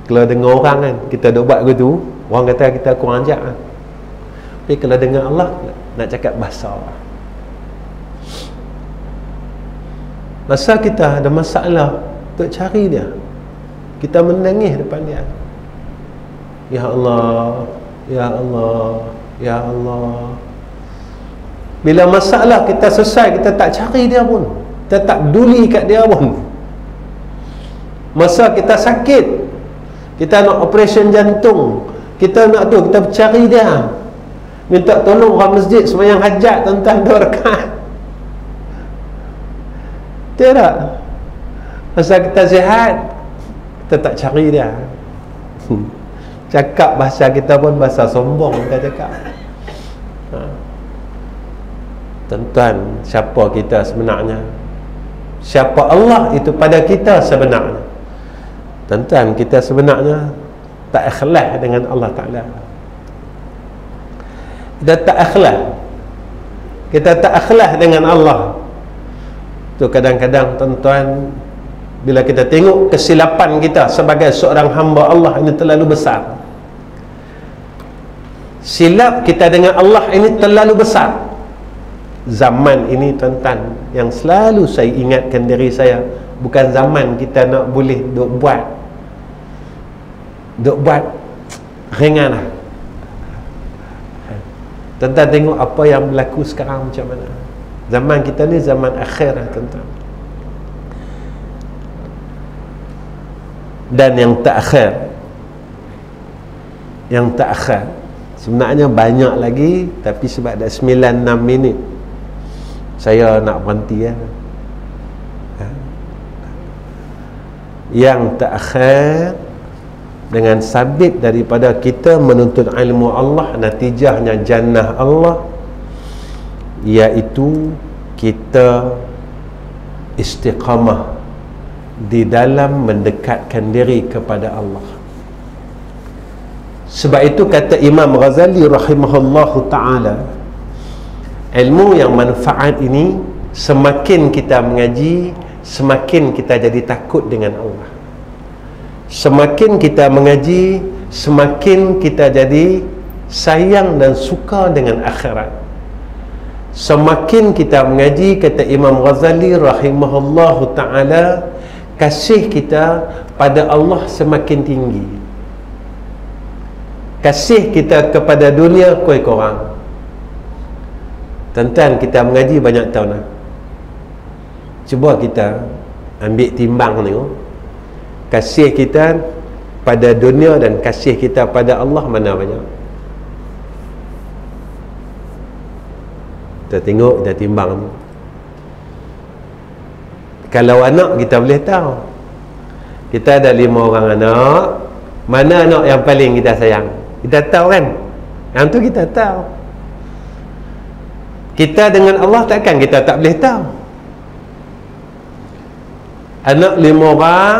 Kalau dengar orang kan kita dah buat gitu, orang kata kita kurang ajak. Tapi kalau dengar Allah, nak cakap bahasa, masa kita ada masalah, untuk cari dia, kita menangis depan dia, ya Allah, ya Allah, ya Allah. Bila masalah kita selesai, kita tak cari dia pun, kita tak peduli kat dia pun. Masa kita sakit, kita nak operasi jantung, kita nak tu, kita cari dia, minta tolong orang masjid sembahyang hajat tuan-tuan 2 rakaat. Tidak. Masa kita sihat, kita tak cari dia. Cakap bahasa kita pun bahasa sombong kita cakap. Tuan-tuan, siapa kita sebenarnya? Siapa Allah itu pada kita sebenarnya? Tuan-tuan, kita sebenarnya tak ikhlas dengan Allah Ta'ala. Kita tak ikhlas. Kita tak ikhlas dengan Allah. Tu kadang-kadang tuan-tuan, bila kita tengok kesilapan kita sebagai seorang hamba Allah ini terlalu besar. Silap kita dengan Allah ini terlalu besar. Zaman ini tuan-tuan, yang selalu saya ingatkan diri saya, bukan zaman kita nak boleh duk buat ringan lah. Tuan-tuan tengok apa yang berlaku sekarang macam mana. Zaman kita ni zaman akhir lah tuan-tuan. Dan yang tak akhir sebenarnya banyak lagi, tapi sebab dah 96 minit saya nak berhenti ya. Yang tak akhir dengan sabit daripada kita menuntut ilmu Allah, natijahnya jannah Allah, iaitu kita istiqamah di dalam mendekatkan diri kepada Allah. Sebab itu kata Imam Ghazali rahimahullahu ta'ala, ilmu yang manfaat ini semakin kita mengaji, semakin kita jadi takut dengan Allah. Semakin kita mengaji, semakin kita jadi sayang dan suka dengan akhirat. Semakin kita mengaji, kata Imam Ghazali rahimahullahu ta'ala, kasih kita pada Allah semakin tinggi. Kasih kita kepada dunia kurang. Tuan-tuan, kita mengaji banyak tahun dah. Cuba kita ambil timbang ni, kasih kita pada dunia dan kasih kita pada Allah mana banyak? Kita tengok, kita timbang. Kalau anak kita boleh tahu, kita ada 5 orang anak, mana anak yang paling kita sayang? Kita tahu kan? Yang tu kita tahu. Kita dengan Allah takkan kita tak boleh tahu. Anak 5 orang,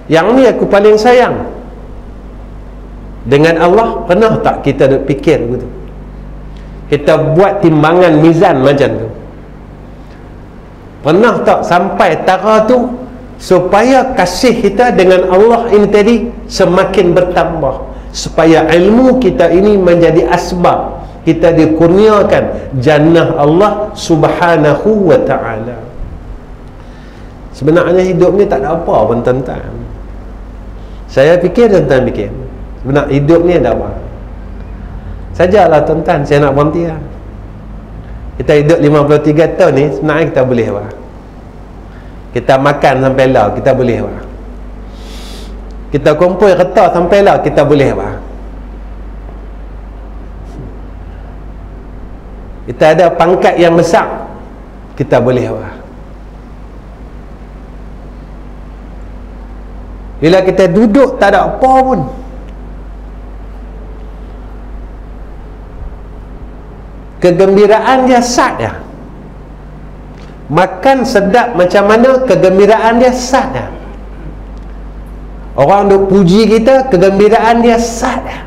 yang ni aku paling sayang. Dengan Allah, pernah tak kita duk fikir begitu? Kita buat timbangan mizan macam tu. Pernah tak sampai tara tu supaya kasih kita dengan Allah ini tadi semakin bertambah, supaya ilmu kita ini menjadi asbab kita dikurniakan jannah Allah subhanahu wa ta'ala. Sebenarnya hidup ni tak ada apa pun tuan-tuan. Saya fikir, tuan-tuan fikir, sebenarnya hidup ni ada apa? Sajalah tuan-tuan, saya nak berhenti lah. Kita hidup 53 tahun ni, sebenarnya kita boleh apa? Kita makan sampai lah, kita boleh apa? Kita kumpul kertas sampai lah, kita boleh apa? Kita ada pangkat yang besar, kita boleh apa? Bila kita duduk tak ada apa pun, kegembiraan dia sat ya. Makan sedap macam mana, kegembiraan dia sat ya. Orang duk puji kita, kegembiraan dia sat ya.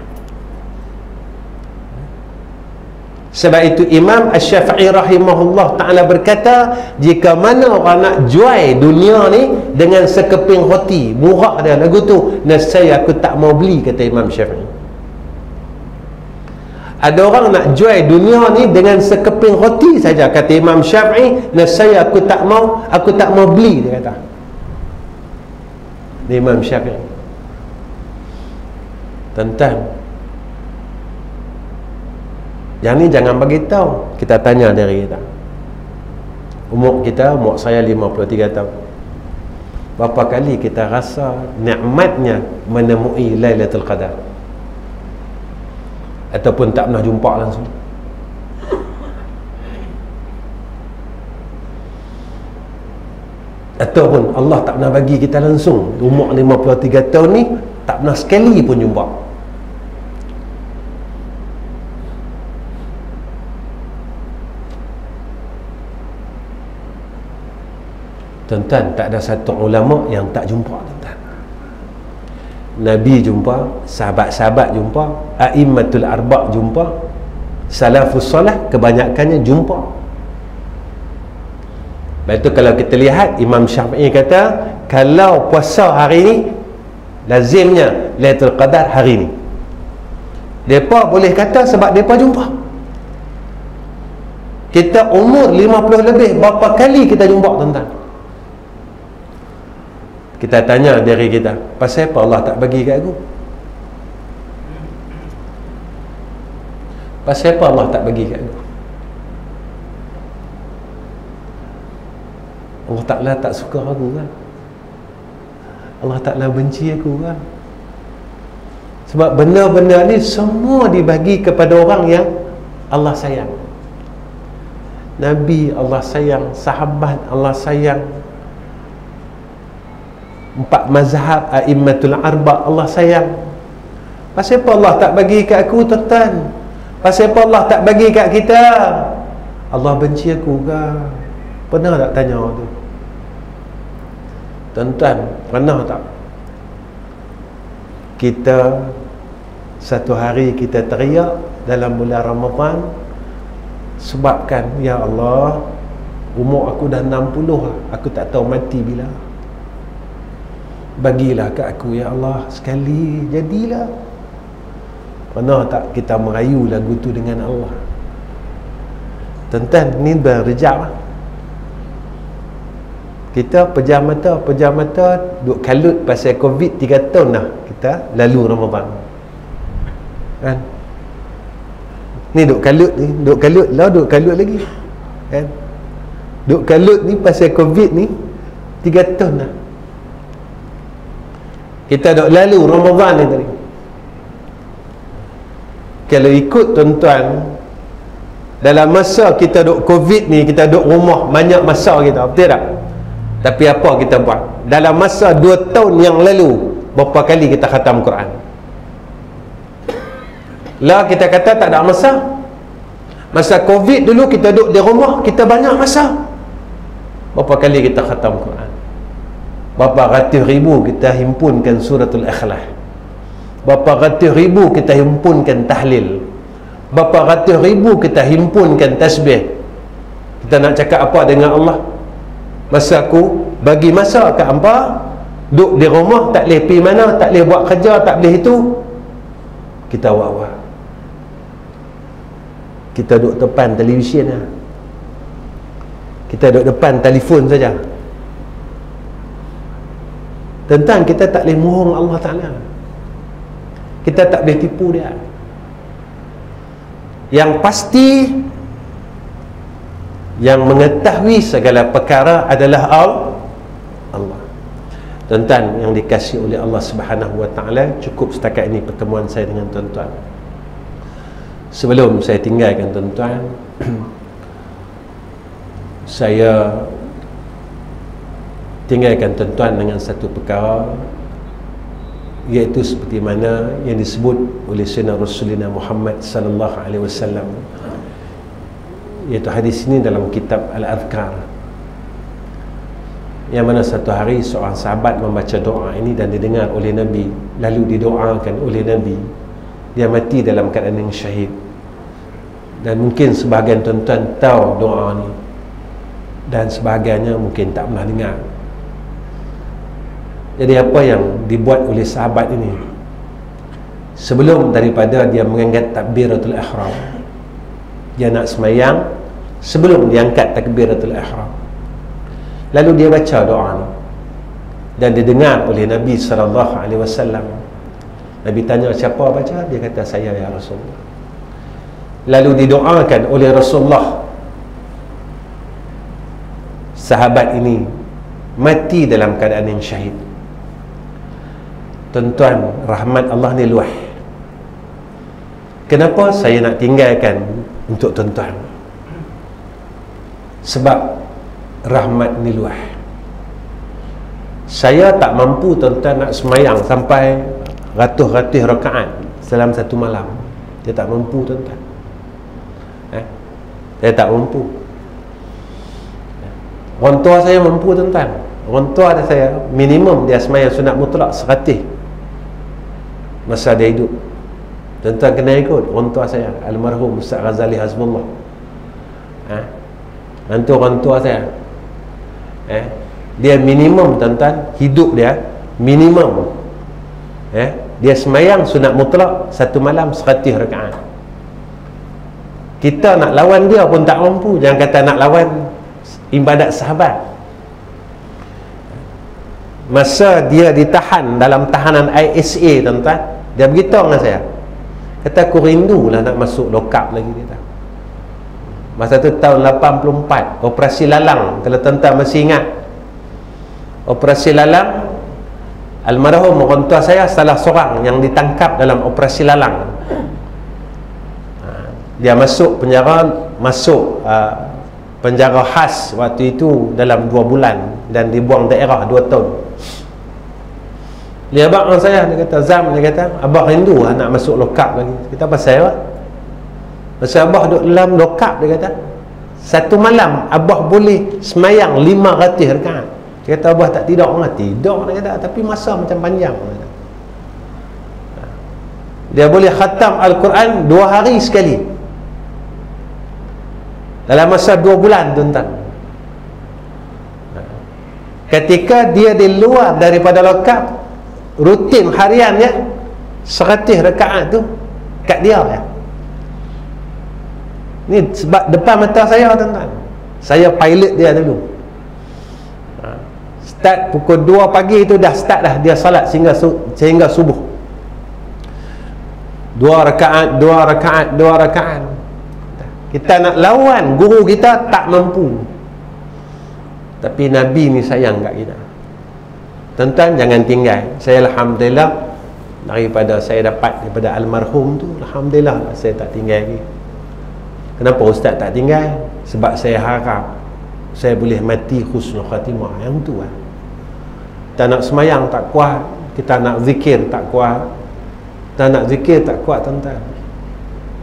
Sebab itu Imam Asy-Syafi'i rahimahullah ta'ala berkata, jika mana orang nak jual dunia ni dengan sekeping roti, murah dia lagu tu, nescaya aku tak mau beli, kata Imam Syafi'i. Ada orang nak jual dunia ni dengan sekeping roti saja, kata Imam Syafi'i, nescaya aku tak mau beli, dia kata. Imam Syafi'i. Tuan-tuan, yang ni jangan bagi tahu. Kita tanya diri kita. Umur saya 53 tahun. Berapa kali kita rasa nikmatnya menemui Lailatul Qadar? Ataupun tak pernah jumpa langsung? Ataupun Allah tak pernah bagi kita langsung. Umur 53 tahun ni tak pernah sekali pun jumpa. Tuan-tuan, tak ada satu ulama yang tak jumpa, tuan-tuan. Nabi jumpa, sahabat-sahabat jumpa, a'immatul arba' jumpa, salafus salah kebanyakannya jumpa. Lepas tu kalau kita lihat, Imam Syafi'i kata, kalau puasa hari ni, lazimnya Lailatul Qadar hari ni. Mereka boleh kata sebab mereka jumpa. Kita umur 50 lebih, berapa kali kita jumpa, tuan-tuan? Kita tanya diri kita, pasal apa Allah tak bagi kat aku? Pasal apa Allah tak bagi kat aku? Allah Ta'ala tak suka aku kan? Allah Ta'ala benci aku kan? Sebab benda-benda ni semua dibagi kepada orang yang Allah sayang. Nabi Allah sayang, sahabat Allah sayang, 4 mazhab a'immatul arba' Allah sayang. Pasal apa Allah tak bagi kat aku, tuan-tuan? Pasal apa Allah tak bagi kat kita? Allah benci aku ke? Pernah tak tanya tu? Tuan-tuan, pernah tak kita satu hari kita teriak dalam bulan Ramadan sebabkan, ya Allah, umur aku dah 60 lah, aku tak tahu mati bila. Bagilah kat aku, ya Allah, sekali jadilah. Pernah tak kita merayu lagu tu dengan Allah? Tuan-tuan, ni berrejak lah. Kita pejam mata duk kalut pasal Covid 3 tahun dah kita lalu Ramadan kan. Ni duk kalut lah, duk kalut lagi kan. Duk kalut ni pasal Covid ni 3 tahun dah kita duk lalu Ramadan ni tadi. Kalau ikut tuan-tuan, dalam masa kita duk Covid ni, kita duk rumah banyak masa kita, betul tak? Tapi apa kita buat? Dalam masa 2 tahun yang lalu, berapa kali kita khatam Quran? Lah kita kata tak ada masa. Masa Covid dulu kita duduk di rumah, kita banyak masa. Berapa kali kita khatam Quran? Berapa ratus ribu kita himpunkan suratul Ikhlas. Berapa ratus ribu kita himpunkan tahlil. Berapa ratus ribu kita himpunkan tasbih. Kita nak cakap apa dengan Allah? Masa aku bagi masa kat hampa, duduk di rumah, tak boleh pergi mana, tak boleh buat kerja, tak boleh itu, kita buat. Kita duduk depan televisyen lah. Kita duduk depan telefon saja. Tentang kita tak boleh mohong Allah Ta'ala. Kita tak boleh tipu dia. Yang pasti, yang mengetahui segala perkara adalah Allah. Tuan-tuan yang dikasihi oleh Allah Subhanahu Wa Ta'ala, cukup setakat ini pertemuan saya dengan tuan-tuan. Sebelum saya tinggalkan tuan-tuan, saya tinggalkan tuan-tuan dengan satu perkara, iaitu seperti mana yang disebut oleh Sayyidina Rasulullah Muhammad sallallahu alaihi wasallam, iaitu hadis ini dalam kitab Al-Adhkar, yang mana satu hari seorang sahabat membaca doa ini dan didengar oleh Nabi, lalu didoakan oleh Nabi, dia mati dalam keadaan yang syahid. Dan mungkin sebahagian tuan-tuan tahu doa ni, dan sebahagiannya mungkin tak pernah dengar. Jadi apa yang dibuat oleh sahabat ini, sebelum daripada dia mengangkat takbiratul ihram, dia nak semayang, sebelum dia angkat takbiratul ihram, lalu dia baca doa ni dan didengar oleh Nabi SAW. Nabi tanya, siapa baca? Dia kata, saya ya Rasulullah. Lalu didoakan oleh Rasulullah. Sahabat ini mati dalam keadaan yang syahid. Tuan-tuan, rahmat Allah ni luas. Kenapa saya nak tinggalkan untuk tuan-tuan? Sebab rahmat ni luas. Saya tak mampu tuan-tuan nak semayang sampai ratus-ratus rakaat dalam satu malam. Saya tak mampu tuan-tuan. Saya tak mampu. Orang tua saya mampu tuan-tuan. Orang tua ada saya minimum dia sembahyang sunat mutlak 100 masa dia hidup. Tuan-tuan kena ikut orang tua saya, almarhum Ustaz Ghazali Hazbullah. Nanti orang tua saya, dia minimum tuan-tuan, hidup dia minimum, dia sembahyang sunat mutlak satu malam 100 rakaat. Kita nak lawan dia pun tak mampu, jangan kata nak lawan ibadat sahabat. Masa dia ditahan dalam tahanan ISA tuan-tuan, dia beritahu dengan saya, kata aku rindulah nak masuk lokap lagi, dia kata. Masa tu tahun 84, operasi lalang, kalau tuan-tuan masih ingat operasi lalang, almarhum orang tua saya salah seorang yang ditangkap dalam operasi lalang. Dia masuk penjara, penjara khas waktu itu dalam 2 bulan dan dibuang daerah 2 tahun. Dia abang dengan saya, dia kata, Zam, dia kata, abang rindu lah nak masuk lokap lagi. Kita pasal apa? Pasal abang duduk dalam lokap, dia kata, satu malam abang boleh semayang 500 rakaat. Dia kata, abang tak tidur lah. Tidur, dia kata, tapi masa macam panjang. Dia boleh khatam Al-Quran 2 hari sekali dalam masa 2 bulan tuan-tuan. Ketika dia di luar daripada lokap, rutin harian ya 100 rakaat tu kat dia ya. Ni sebab depan mata saya tuan-tuan. Saya pilot dia dulu. Start pukul 2 pagi tu dah start dah dia salat sehingga subuh. 2 rakaat, 2 rakaat, 2 rakaat. Kita nak lawan guru kita tak mampu. Tapi Nabi ni sayang kat kita. Tuan-tuan jangan tinggal. Saya alhamdulillah daripada saya dapat daripada almarhum tu, alhamdulillah saya tak tinggal lagi. Kenapa ustaz tak tinggal? Sebab saya harap saya boleh mati husnul khatimah. Yang tu lah. Kita nak semayang tak kuat, kita nak zikir tak kuat. Kita nak zikir tak kuat tuan-tuan.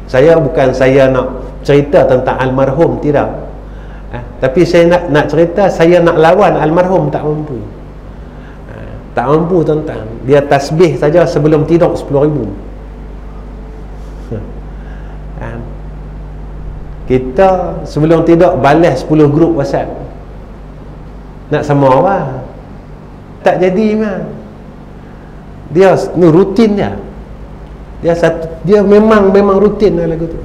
Saya bukan saya nak cerita tentang almarhum, tidak. Tapi saya nak cerita, saya nak lawan almarhum tak mampu. Tak mampu tuan-tuan. Dia tasbih saja sebelum tidur 10,000. Kita sebelum tidur balas 10 grup WhatsApp. Nak sama apa? Tak jadi mah. Dia ni rutin dia. Dia memang rutin lah lagu tu.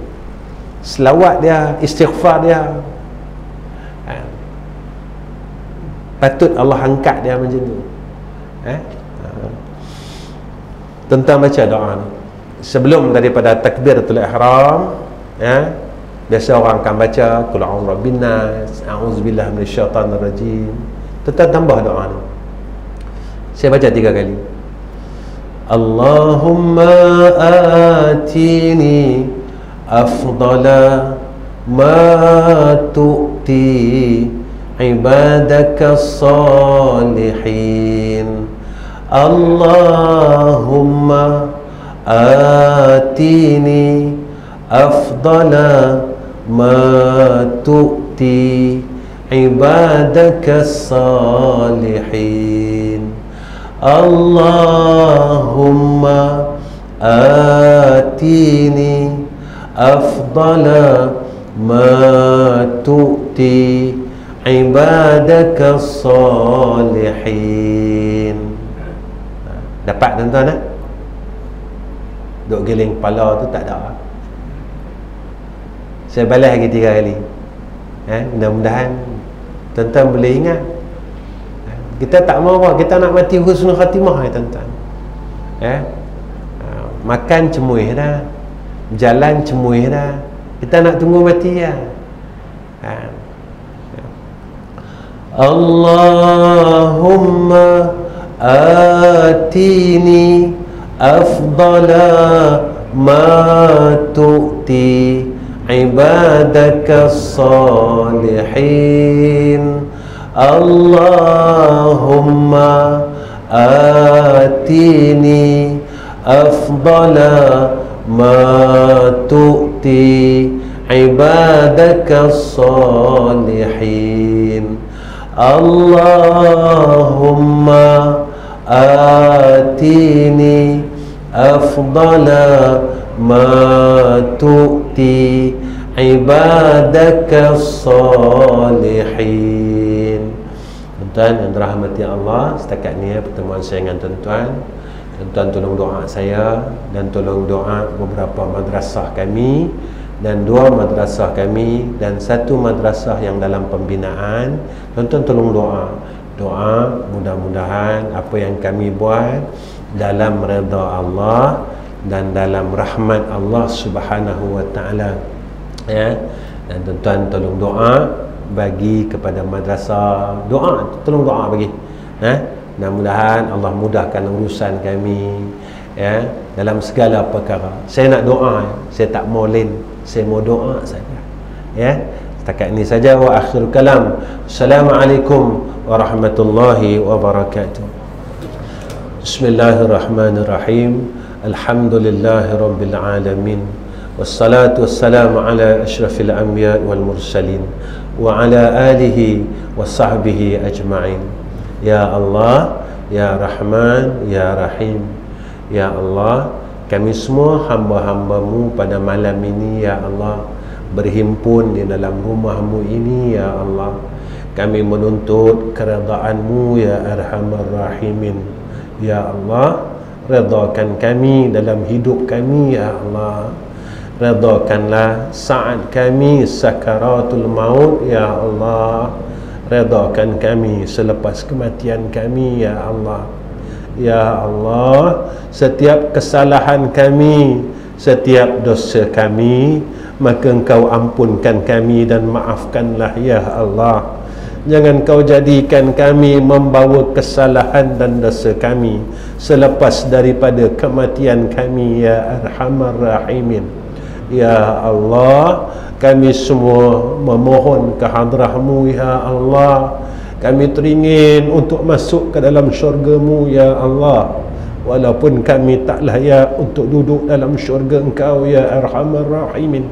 Selawat dia, istighfar dia. Patut Allah angkat dia macam tu. Tentang baca doa ni sebelum daripada takbiratul ihram, biasa orang akan baca qul a'udzu birabbin nas, a'udzubillahi minasyaitanir rajim. Tetap tambah doa ni. Saya baca 3 kali. Allahumma atini afdala ma tu'ti ibadaka salihin. Allahumma atini afdala ma tu'ti ibadaka salihin. Allahumma atini afdala ma tu'ti ibadaka salihin. Dapat tuan-tuan tak? Duk geling kepala tu tak ada. Saya balas lagi 3 kali. Mudah-mudahan tuan-tuan boleh ingat. Kita tak mau apa, kita nak mati husnul khatimah tuan-tuan. Makan cemuih dah, jalan cemuih dah, kita nak tunggu mati ya. Allahumma atini afdala ma tu'ti ibadaka salihin. Allahumma atini afdala ma tu'ti ibadaka salihin. Allahumma atini afdala ma tu'ti ibadaka salihin. Tuan-tuan yang dirahmati Allah, setakat ni pertemuan saya dengan tuan-tuan. Tuan-tuan tolong doa saya dan tolong doa beberapa madrasah kami dan 2 madrasah kami dan 1 madrasah yang dalam pembinaan. Tuan-tuan tolong doa mudah-mudahan apa yang kami buat dalam redha Allah dan dalam rahmat Allah Subhanahu wa taala, ya. Dan tuan-tuan tolong doa bagi kepada madrasah, tolong doa bagi, mudah-mudahan Allah mudahkan urusan kami, ya, dalam segala perkara. Saya nak doa, saya tak mau lain, saya mau doa saja, ya. Setakat ini saja. Wa akhir kalam. Assalamualaikum warahmatullahi wabarakatuh. Bismillahirrahmanirrahim. Alhamdulillahi rabbil alamin. Wassalatu wassalamu ala ashrafil anbiya wal mursalin wa ala alihi wa sahbihi ajma'in. Ya Allah, Ya Rahman, Ya Rahim. Ya Allah, kami semua hamba-hambamu pada malam ini, Ya Allah, berhimpun di dalam rumahmu ini, Ya Allah. Kami menuntut keredaan-Mu, Ya Arhamar Rahimin. Ya Allah, redakan kami dalam hidup kami, Ya Allah. Redakanlah saat kami sakaratul maut, Ya Allah. Redakan kami selepas kematian kami, Ya Allah. Ya Allah, setiap kesalahan kami, setiap dosa kami, maka Engkau ampunkan kami dan maafkanlah, Ya Allah. Jangan Kau jadikan kami membawa kesalahan dan dosa kami selepas daripada kematian kami, Ya Arhamar Rahimin. Ya Allah, kami semua memohon ke hadrah-Mu, Ya Allah. Kami teringin untuk masuk ke dalam syurga-Mu, Ya Allah. Walaupun kami tak layak untuk duduk dalam syurga Engkau, Ya Arhamar Rahimin.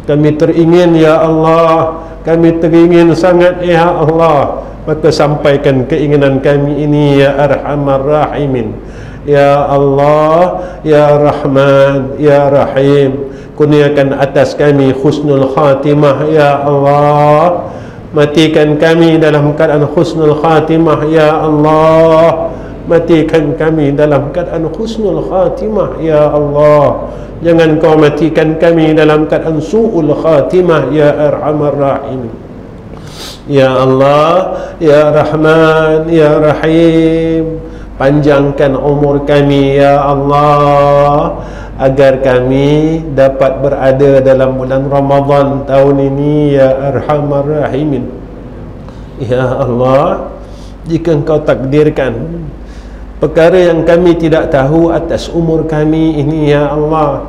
Kami teringin, Ya Allah. Kami teringin sangat, Ya Allah. Maka sampaikan keinginan kami ini, Ya Arhamar Rahimin. Ya Allah, Ya Rahman, Ya Rahim. Kurniakan atas kami husnul khatimah, Ya Allah. Matikan kami dalam keadaan husnul khatimah, Ya Allah. Matikan kami dalam keadaan husnul khatimah, Ya Allah. Jangan Kau matikan kami dalam keadaan su'ul khatimah, Ya Arhamar Rahim. Ya Allah, Ya Rahman, Ya Rahim. Panjangkan umur kami, Ya Allah, agar kami dapat berada dalam bulan Ramadan tahun ini, Ya Arhamar Rahimin. Ya Allah, jika Engkau takdirkan perkara yang kami tidak tahu atas umur kami ini, Ya Allah,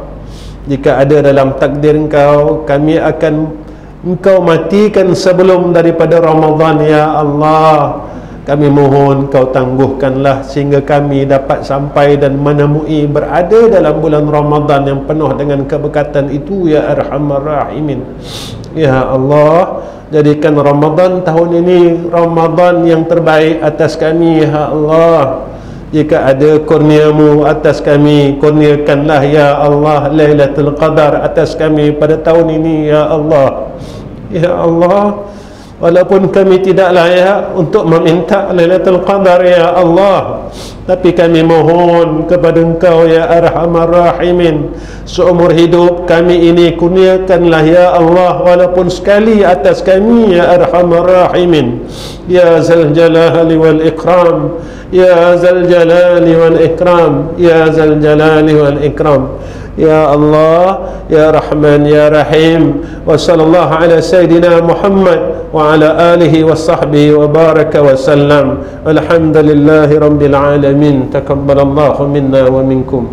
jika ada dalam takdir Engkau, kami akan Engkau matikan sebelum daripada Ramadan, Ya Allah. Kami mohon Kau tangguhkanlah sehingga kami dapat sampai dan menemui berada dalam bulan Ramadan yang penuh dengan keberkatan itu, Ya Arhamar Rahimin. Ya Allah, jadikan Ramadan tahun ini Ramadan yang terbaik atas kami, Ya Allah. Jika ada kurnia-Mu atas kami, kurniakanlah, Ya Allah, Lailatul Qadar atas kami pada tahun ini, Ya Allah. Ya Allah, walaupun kami tidak layak untuk meminta Lailatul Qadar, Ya Allah, tapi kami mohon kepada Engkau, Ya Arhamar Rahimin, seumur hidup kami ini kurniakanlah, Ya Allah, walaupun sekali atas kami, Ya Arhamar Rahimin. Ya Zal Jalali wal Ikram, Ya Zal Jalali wal Ikram, Ya Zal Jalali wal Ikram. Ya Allah, Ya Rahman, Ya Rahim. Wa sallallahu ala Sayyidina Muhammad wa ala alihi wa sahbihi wa baraka wa sallam. Alhamdulillahi Rabbil Alamin. Takabbalallahu minna wa minkum.